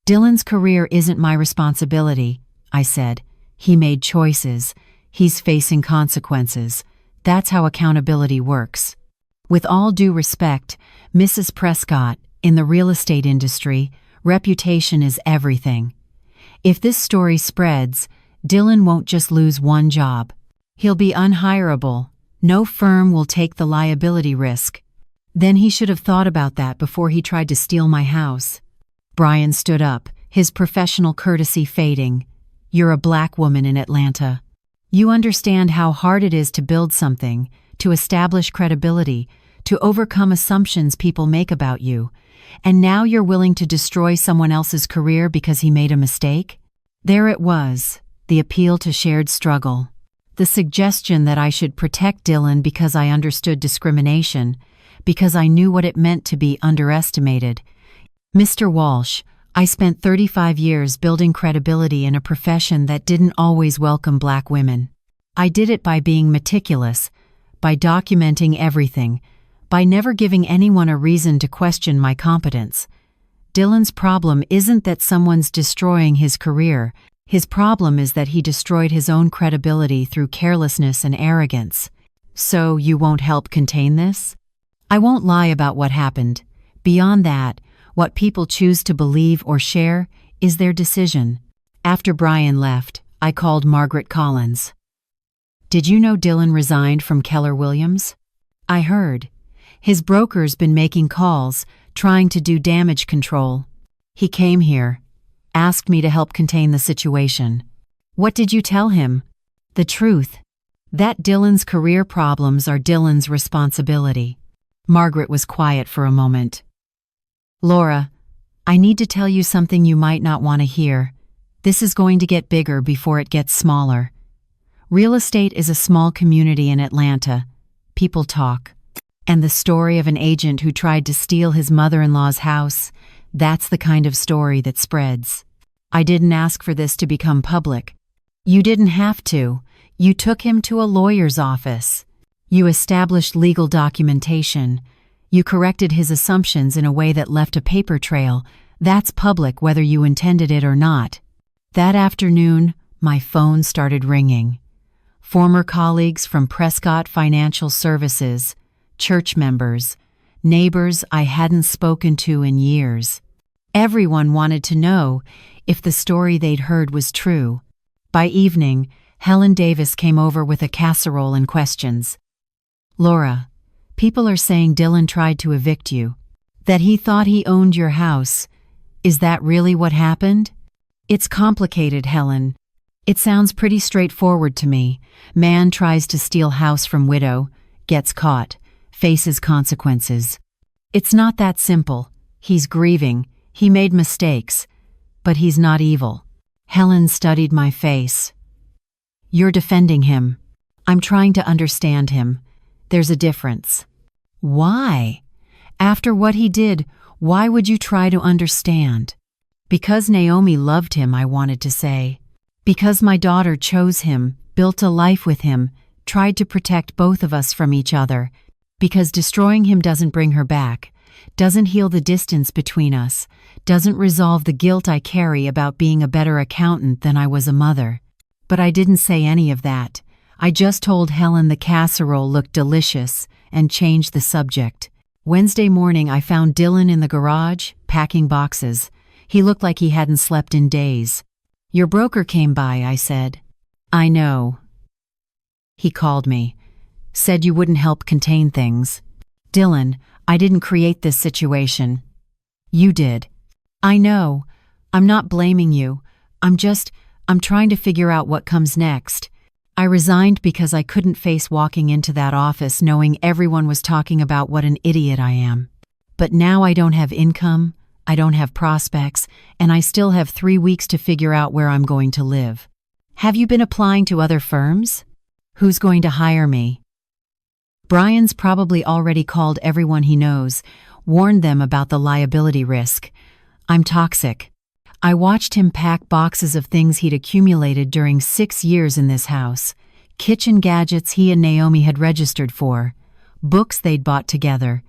Dylan's career isn't my responsibility, I said. He made choices. He's facing consequences. That's how accountability works. With all due respect, Mrs. Prescott, in the real estate industry, reputation is everything. If this story spreads, Dylan won't just lose one job. He'll be unhireable. No firm will take the liability risk. Then he should have thought about that before he tried to steal my house. Brian stood up, his professional courtesy fading. You're a black woman in Atlanta. You understand how hard it is to build something, to establish credibility, to overcome assumptions people make about you, and now you're willing to destroy someone else's career because he made a mistake? There it was, the appeal to shared struggle. The suggestion that I should protect Dylan because I understood discrimination, because I knew what it meant to be underestimated. Mr. Walsh, I spent 35 years building credibility in a profession that didn't always welcome black women. I did it by being meticulous, by documenting everything, by never giving anyone a reason to question my competence. Dylan's problem isn't that someone's destroying his career. His problem is that he destroyed his own credibility through carelessness and arrogance. So you won't help contain this? I won't lie about what happened. Beyond that, what people choose to believe or share is their decision. After Brian left, I called Margaret Collins. Did you know Dylan resigned from Keller Williams? I heard. His broker's been making calls, trying to do damage control. He came here, asked me to help contain the situation. What did you tell him? The truth. That Dylan's career problems are Dylan's responsibility. Margaret was quiet for a moment. Laura, I need to tell you something you might not want to hear. This is going to get bigger before it gets smaller. Real estate is a small community in Atlanta. People talk. And the story of an agent who tried to steal his mother-in-law's house, that's the kind of story that spreads. I didn't ask for this to become public. You didn't have to. You took him to a lawyer's office. You established legal documentation. You corrected his assumptions in a way that left a paper trail. That's public whether you intended it or not. That afternoon, my phone started ringing. Former colleagues from Prescott Financial Services, church members, neighbors I hadn't spoken to in years. Everyone wanted to know if the story they'd heard was true. By evening, Helen Davis came over with a casserole and questions. Laura, people are saying Dylan tried to evict you, that he thought he owned your house. Is that really what happened? It's complicated, Helen. It sounds pretty straightforward to me. Man tries to steal house from widow, gets caught, faces consequences. It's not that simple. He's grieving. He made mistakes. But he's not evil. Helen studied my face. You're defending him. I'm trying to understand him. There's a difference. Why? After what he did, why would you try to understand? Because Naomi loved him, I wanted to say. Because my daughter chose him, built a life with him, tried to protect both of us from each other. Because destroying him doesn't bring her back, doesn't heal the distance between us, doesn't resolve the guilt I carry about being a better accountant than I was a mother. But I didn't say any of that. I just told Helen the casserole looked delicious and changed the subject. Wednesday morning I found Dylan in the garage, packing boxes. He looked like he hadn't slept in days. Your broker came by, I said. I know. He called me. Said you wouldn't help contain things. Dylan, I didn't create this situation. You did. I know. I'm not blaming you. I'm trying to figure out what comes next. I resigned because I couldn't face walking into that office knowing everyone was talking about what an idiot I am. But now I don't have income, I don't have prospects, and I still have 3 weeks to figure out where I'm going to live. Have you been applying to other firms? Who's going to hire me? Brian's probably already called everyone he knows, warned them about the liability risk. I'm toxic. I watched him pack boxes of things he'd accumulated during 6 years in this house. Kitchen gadgets he and Naomi had registered for. Books they'd bought together.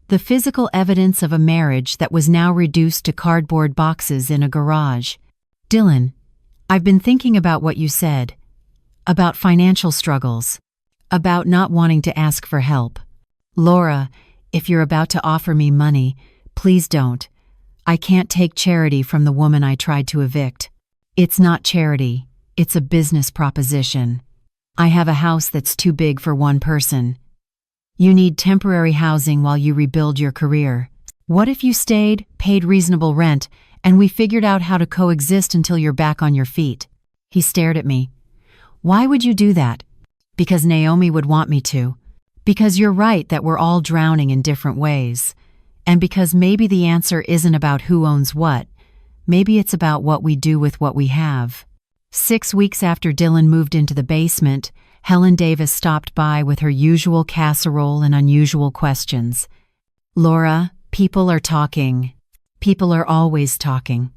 The physical evidence of a marriage that was now reduced to cardboard boxes in a garage. Dylan, I've been thinking about what you said. About financial struggles. about not wanting to ask for help. Laura, if you're about to offer me money, please don't. I can't take charity from the woman I tried to evict. It's not charity, it's a business proposition. I have a house that's too big for one person. You need temporary housing while you rebuild your career. What if you stayed, paid reasonable rent, and we figured out how to coexist until you're back on your feet? He stared at me. Why would you do that? Because Naomi would want me to. Because you're right that we're all drowning in different ways. And because maybe the answer isn't about who owns what. Maybe it's about what we do with what we have. 6 weeks after Dylan moved into the basement, Helen Davis stopped by with her usual casserole and unusual questions. Laura, people are talking. People are always talking.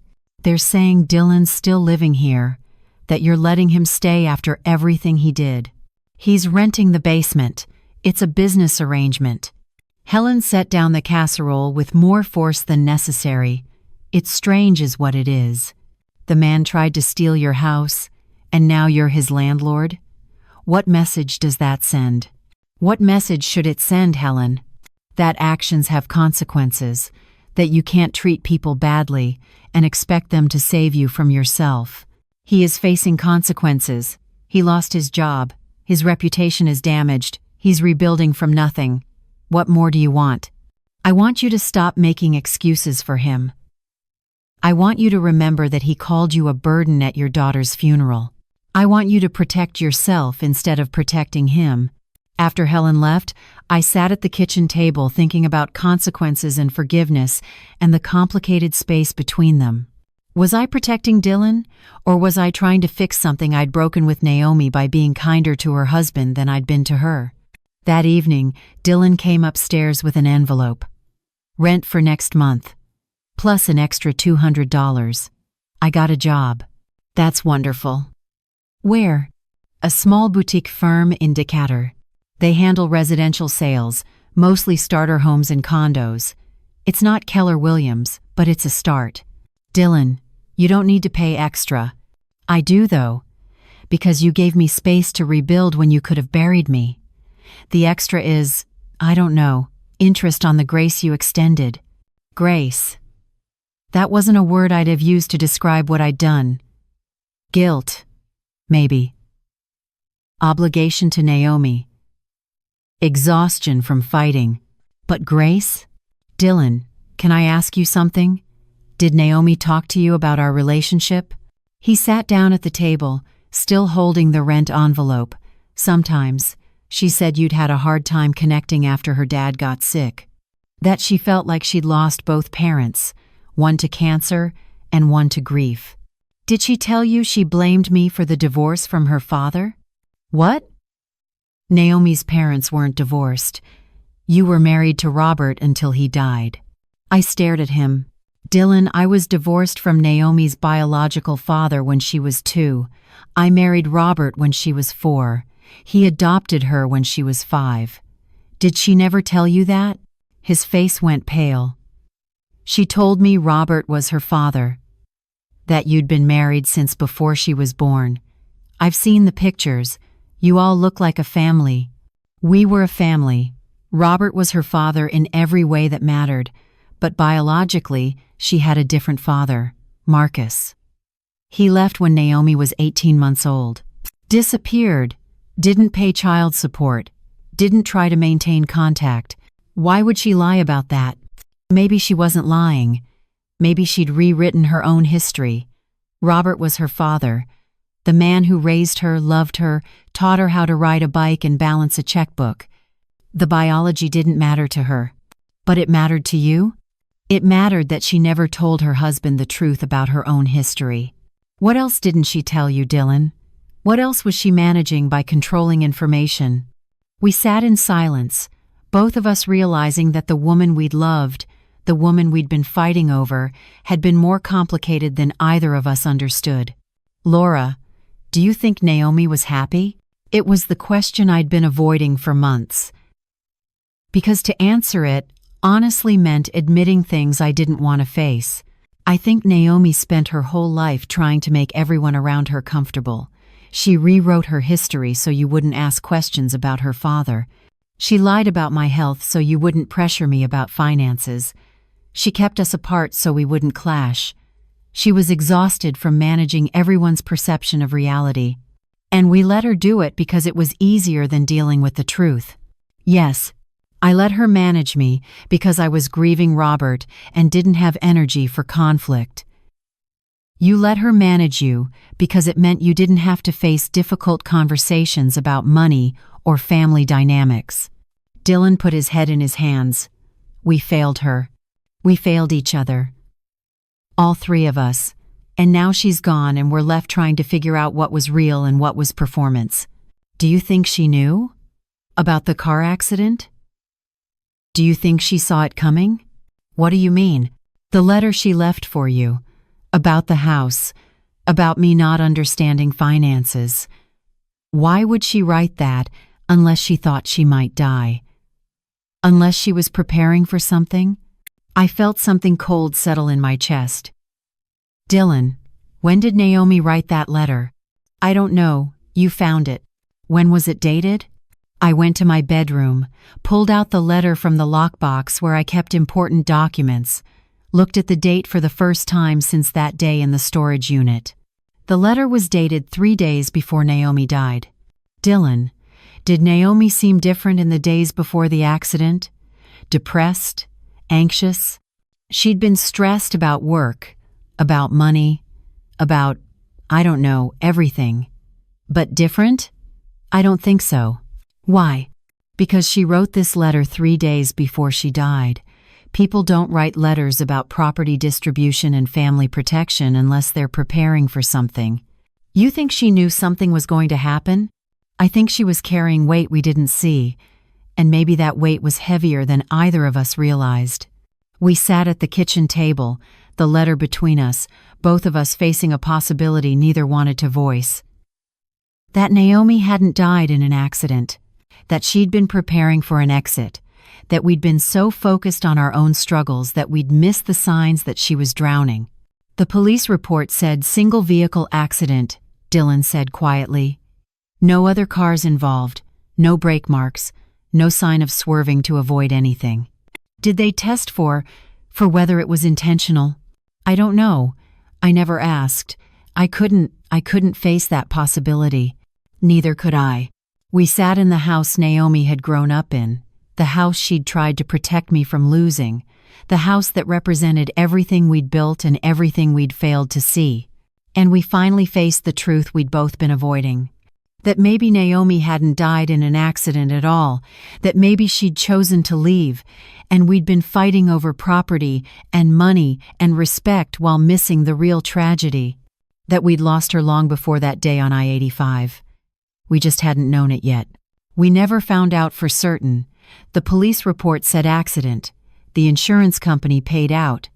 They're saying Dylan's still living here, that you're letting him stay after everything he did. He's renting the basement. It's a business arrangement. Helen set down the casserole with more force than necessary. It's strange is what it is. The man tried to steal your house, and now you're his landlord? What message does that send? What message should it send, Helen? That actions have consequences, that you can't treat people badly and expect them to save you from yourself. He is facing consequences. He lost his job. His reputation is damaged. He's rebuilding from nothing. What more do you want? I want you to stop making excuses for him. I want you to remember that he called you a burden at your daughter's funeral. I want you to protect yourself instead of protecting him. After Helen left, I sat at the kitchen table thinking about consequences and forgiveness and the complicated space between them. Was I protecting Dylan, or was I trying to fix something I'd broken with Naomi by being kinder to her husband than I'd been to her? That evening, Dylan came upstairs with an envelope. Rent for next month, plus an extra $200. I got a job. That's wonderful. Where? A small boutique firm in Decatur. They handle residential sales, mostly starter homes and condos. It's not Keller Williams, but it's a start. Dylan, you don't need to pay extra. I do, though, because you gave me space to rebuild when you could have buried me. The extra is, I don't know, interest on the grace you extended. Grace. That wasn't a word I'd have used to describe what I'd done. Guilt. Maybe. Obligation to Naomi. Exhaustion from fighting. But grace? Dylan, can I ask you something? Did Naomi talk to you about our relationship? He sat down at the table, still holding the rent envelope. Sometimes, she said you'd had a hard time connecting after her dad got sick. That she felt like she'd lost both parents, one to cancer and one to grief. Did she tell you she blamed me for the divorce from her father? What? Naomi's parents weren't divorced. You were married to Robert until he died. I stared at him. Dylan, I was divorced from Naomi's biological father when she was 2. I married Robert when she was 4. He adopted her when she was 5. Did she never tell you that? His face went pale. She told me Robert was her father. That you'd been married since before she was born. I've seen the pictures. You all look like a family. We were a family. Robert was her father in every way that mattered, but biologically, she had a different father, Marcus. He left when Naomi was 18 months old. Disappeared. Didn't pay child support. Didn't try to maintain contact. Why would she lie about that? Maybe she wasn't lying. Maybe she'd rewritten her own history. Robert was her father. The man who raised her, loved her, taught her how to ride a bike and balance a checkbook. The biology didn't matter to her. But it mattered to you? It mattered that she never told her husband the truth about her own history. What else didn't she tell you, Dylan? What else was she managing by controlling information? We sat in silence, both of us realizing that the woman we'd loved, the woman we'd been fighting over, had been more complicated than either of us understood. Laura, do you think Naomi was happy? It was the question I'd been avoiding for months. Because to answer it honestly meant admitting things I didn't want to face. I think Naomi spent her whole life trying to make everyone around her comfortable. She rewrote her history so you wouldn't ask questions about her father. She lied about my health so you wouldn't pressure me about finances. She kept us apart so we wouldn't clash. She was exhausted from managing everyone's perception of reality. And we let her do it because it was easier than dealing with the truth. Yes, I let her manage me because I was grieving Robert and didn't have energy for conflict. You let her manage you because it meant you didn't have to face difficult conversations about money or family dynamics. Dylan put his head in his hands. We failed her. We failed each other. All three of us. And now she's gone and we're left trying to figure out what was real and what was performance. Do you think she knew? About the car accident? Do you think she saw it coming? What do you mean? The letter she left for you. About the house. About me not understanding finances. Why would she write that unless she thought she might die? Unless she was preparing for something? I felt something cold settle in my chest. Dylan, when did Naomi write that letter? I don't know, you found it. When was it dated? I went to my bedroom, pulled out the letter from the lockbox where I kept important documents, looked at the date for the first time since that day in the storage unit. The letter was dated 3 days before Naomi died. Dylan, did Naomi seem different in the days before the accident? Depressed? Anxious? She'd been stressed about work, about money, about, I don't know, everything. But different? I don't think so. Why? Because she wrote this letter 3 days before she died. People don't write letters about property distribution and family protection unless they're preparing for something. You think she knew something was going to happen? I think she was carrying weight we didn't see, and maybe that weight was heavier than either of us realized. We sat at the kitchen table, the letter between us, both of us facing a possibility neither wanted to voice. That Naomi hadn't died in an accident, that she'd been preparing for an exit, that we'd been so focused on our own struggles that we'd missed the signs that she was drowning. The police report said single vehicle accident, Dylan said quietly. No other cars involved, no brake marks, no sign of swerving to avoid anything. Did they test for whether it was intentional? I don't know. I never asked. I couldn't face that possibility. Neither could I. We sat in the house Naomi had grown up in, the house she'd tried to protect me from losing, the house that represented everything we'd built and everything we'd failed to see. And we finally faced the truth we'd both been avoiding. That maybe Naomi hadn't died in an accident at all, that maybe she'd chosen to leave, and we'd been fighting over property and money and respect while missing the real tragedy. That we'd lost her long before that day on I-85. We just hadn't known it yet. We never found out for certain. The police report said accident. The insurance company paid out.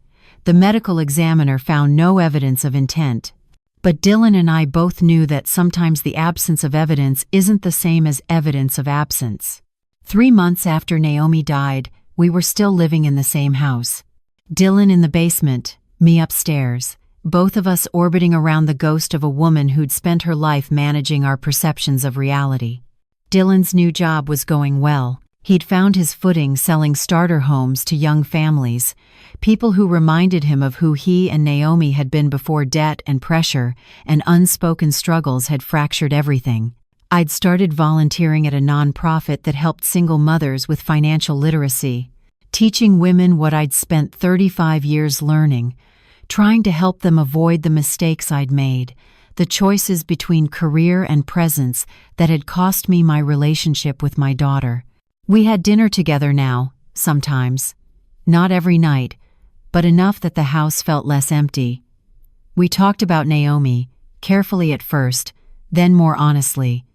The medical examiner found no evidence of intent. But Dylan and I both knew that sometimes the absence of evidence isn't the same as evidence of absence. 3 months after Naomi died, we were still living in the same house. Dylan in the basement, me upstairs, both of us orbiting around the ghost of a woman who'd spent her life managing our perceptions of reality. Dylan's new job was going well. He'd found his footing selling starter homes to young families, people who reminded him of who he and Naomi had been before debt and pressure and unspoken struggles had fractured everything. I'd started volunteering at a nonprofit that helped single mothers with financial literacy, teaching women what I'd spent 35 years learning, trying to help them avoid the mistakes I'd made, the choices between career and presence that had cost me my relationship with my daughter. We had dinner together now, sometimes. Not every night, but enough that the house felt less empty. We talked about Naomi, carefully at first, then more honestly.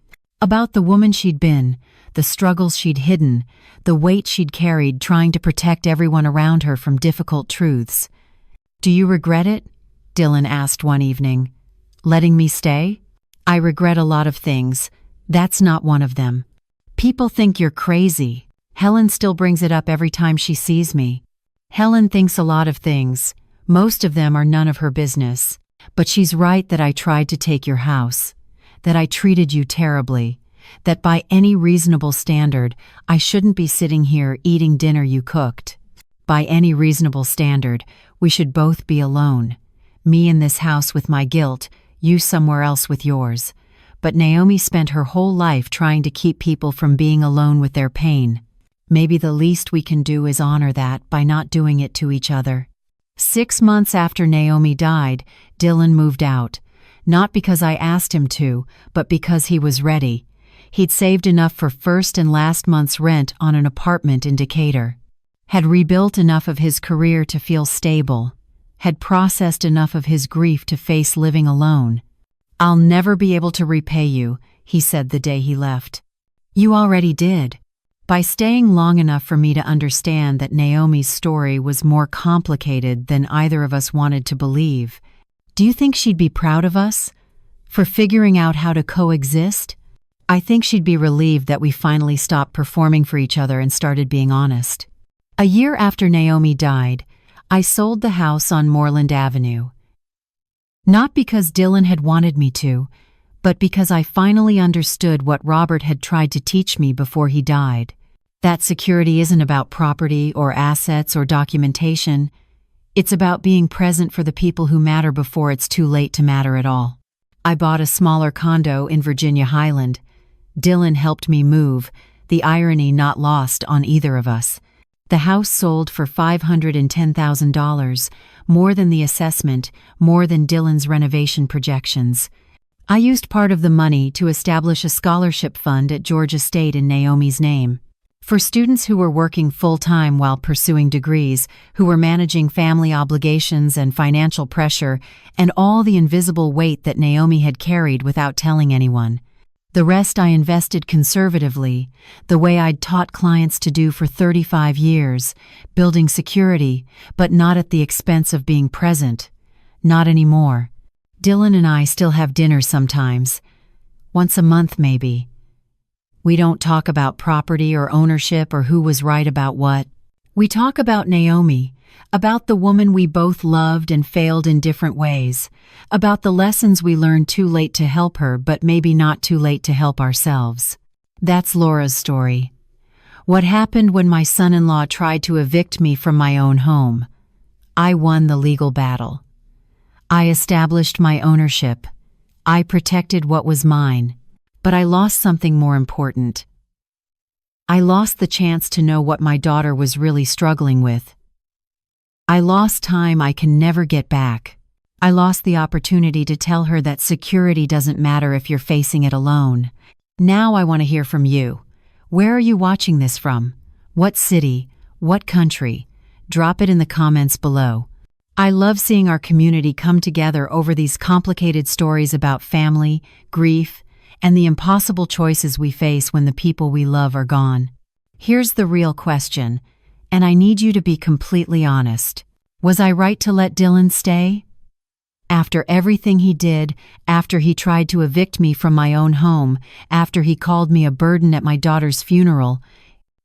About the woman she'd been, the struggles she'd hidden, the weight she'd carried trying to protect everyone around her from difficult truths. "Do you regret it?" Dylan asked one evening. "Letting me stay?" "I regret a lot of things. That's not one of them." "People think you're crazy." Helen still brings it up every time she sees me. Helen thinks a lot of things. Most of them are none of her business. But she's right that I tried to take your house. that I treated you terribly, that by any reasonable standard, I shouldn't be sitting here eating dinner you cooked. By any reasonable standard, we should both be alone. Me in this house with my guilt, you somewhere else with yours. But Naomi spent her whole life trying to keep people from being alone with their pain. Maybe the least we can do is honor that by not doing it to each other. 6 months after Naomi died, Dylan moved out. Not because I asked him to, but because he was ready. He'd saved enough for first and last month's rent on an apartment in Decatur. Had rebuilt enough of his career to feel stable. Had processed enough of his grief to face living alone. "I'll never be able to repay you," he said the day he left. "You already did. By staying long enough for me to understand that Naomi's story was more complicated than either of us wanted to believe. Do you think she'd be proud of us? For figuring out how to coexist? I think she'd be relieved that we finally stopped performing for each other and started being honest." A year after Naomi died, I sold the house on Moreland Avenue. Not because Dylan had wanted me to, but because I finally understood what Robert had tried to teach me before he died. That security isn't about property or assets or documentation. It's about being present for the people who matter before it's too late to matter at all. I bought a smaller condo in Virginia Highland. Dylan helped me move, the irony not lost on either of us. The house sold for $510,000, more than the assessment, more than Dylan's renovation projections. I used part of the money to establish a scholarship fund at Georgia State in Naomi's name. For students who were working full-time while pursuing degrees, who were managing family obligations and financial pressure, and all the invisible weight that Naomi had carried without telling anyone. The rest I invested conservatively, the way I'd taught clients to do for 35 years, building security, but not at the expense of being present. Not anymore. Dylan and I still have dinner sometimes. Once a month, maybe. We don't talk about property or ownership or who was right about what. We talk about Naomi, about the woman we both loved and failed in different ways, about the lessons we learned too late to help her but maybe not too late to help ourselves. That's Laura's story. What happened when my son-in-law tried to evict me from my own home? I won the legal battle. I established my ownership. I protected what was mine. But I lost something more important. I lost the chance to know what my daughter was really struggling with. I lost time I can never get back. I lost the opportunity to tell her that security doesn't matter if you're facing it alone. Now I want to hear from you. Where are you watching this from? What city? What country? Drop it in the comments below. I love seeing our community come together over these complicated stories about family, grief, and the impossible choices we face when the people we love are gone. Here's the real question, and I need you to be completely honest. Was I right to let Dylan stay? After everything he did, after he tried to evict me from my own home, after he called me a burden at my daughter's funeral,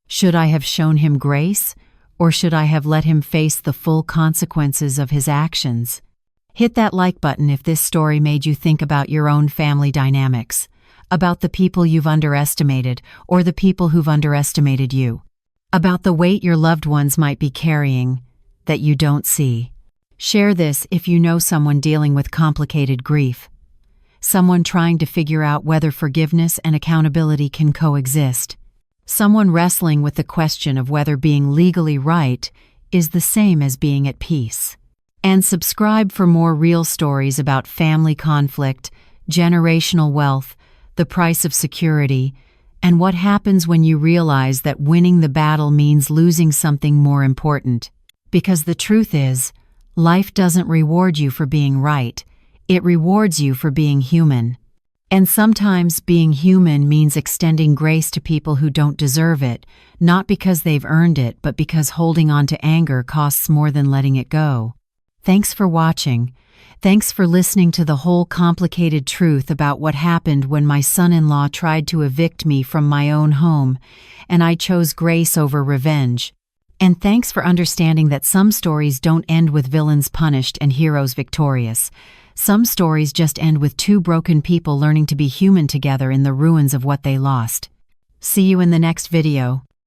should I have shown him grace, or should I have let him face the full consequences of his actions? Hit that like button if this story made you think about your own family dynamics, about the people you've underestimated or the people who've underestimated you, about the weight your loved ones might be carrying that you don't see. Share this if you know someone dealing with complicated grief, someone trying to figure out whether forgiveness and accountability can coexist, someone wrestling with the question of whether being legally right is the same as being at peace. And subscribe for more real stories about family conflict, generational wealth, the price of security, and what happens when you realize that winning the battle means losing something more important. Because the truth is, life doesn't reward you for being right, it rewards you for being human. And sometimes being human means extending grace to people who don't deserve it, not because they've earned it, but because holding on to anger costs more than letting it go. Thanks for watching. Thanks for listening to the whole complicated truth about what happened when my son-in-law tried to evict me from my own home, and I chose grace over revenge. And thanks for understanding that some stories don't end with villains punished and heroes victorious. Some stories just end with two broken people learning to be human together in the ruins of what they lost. See you in the next video.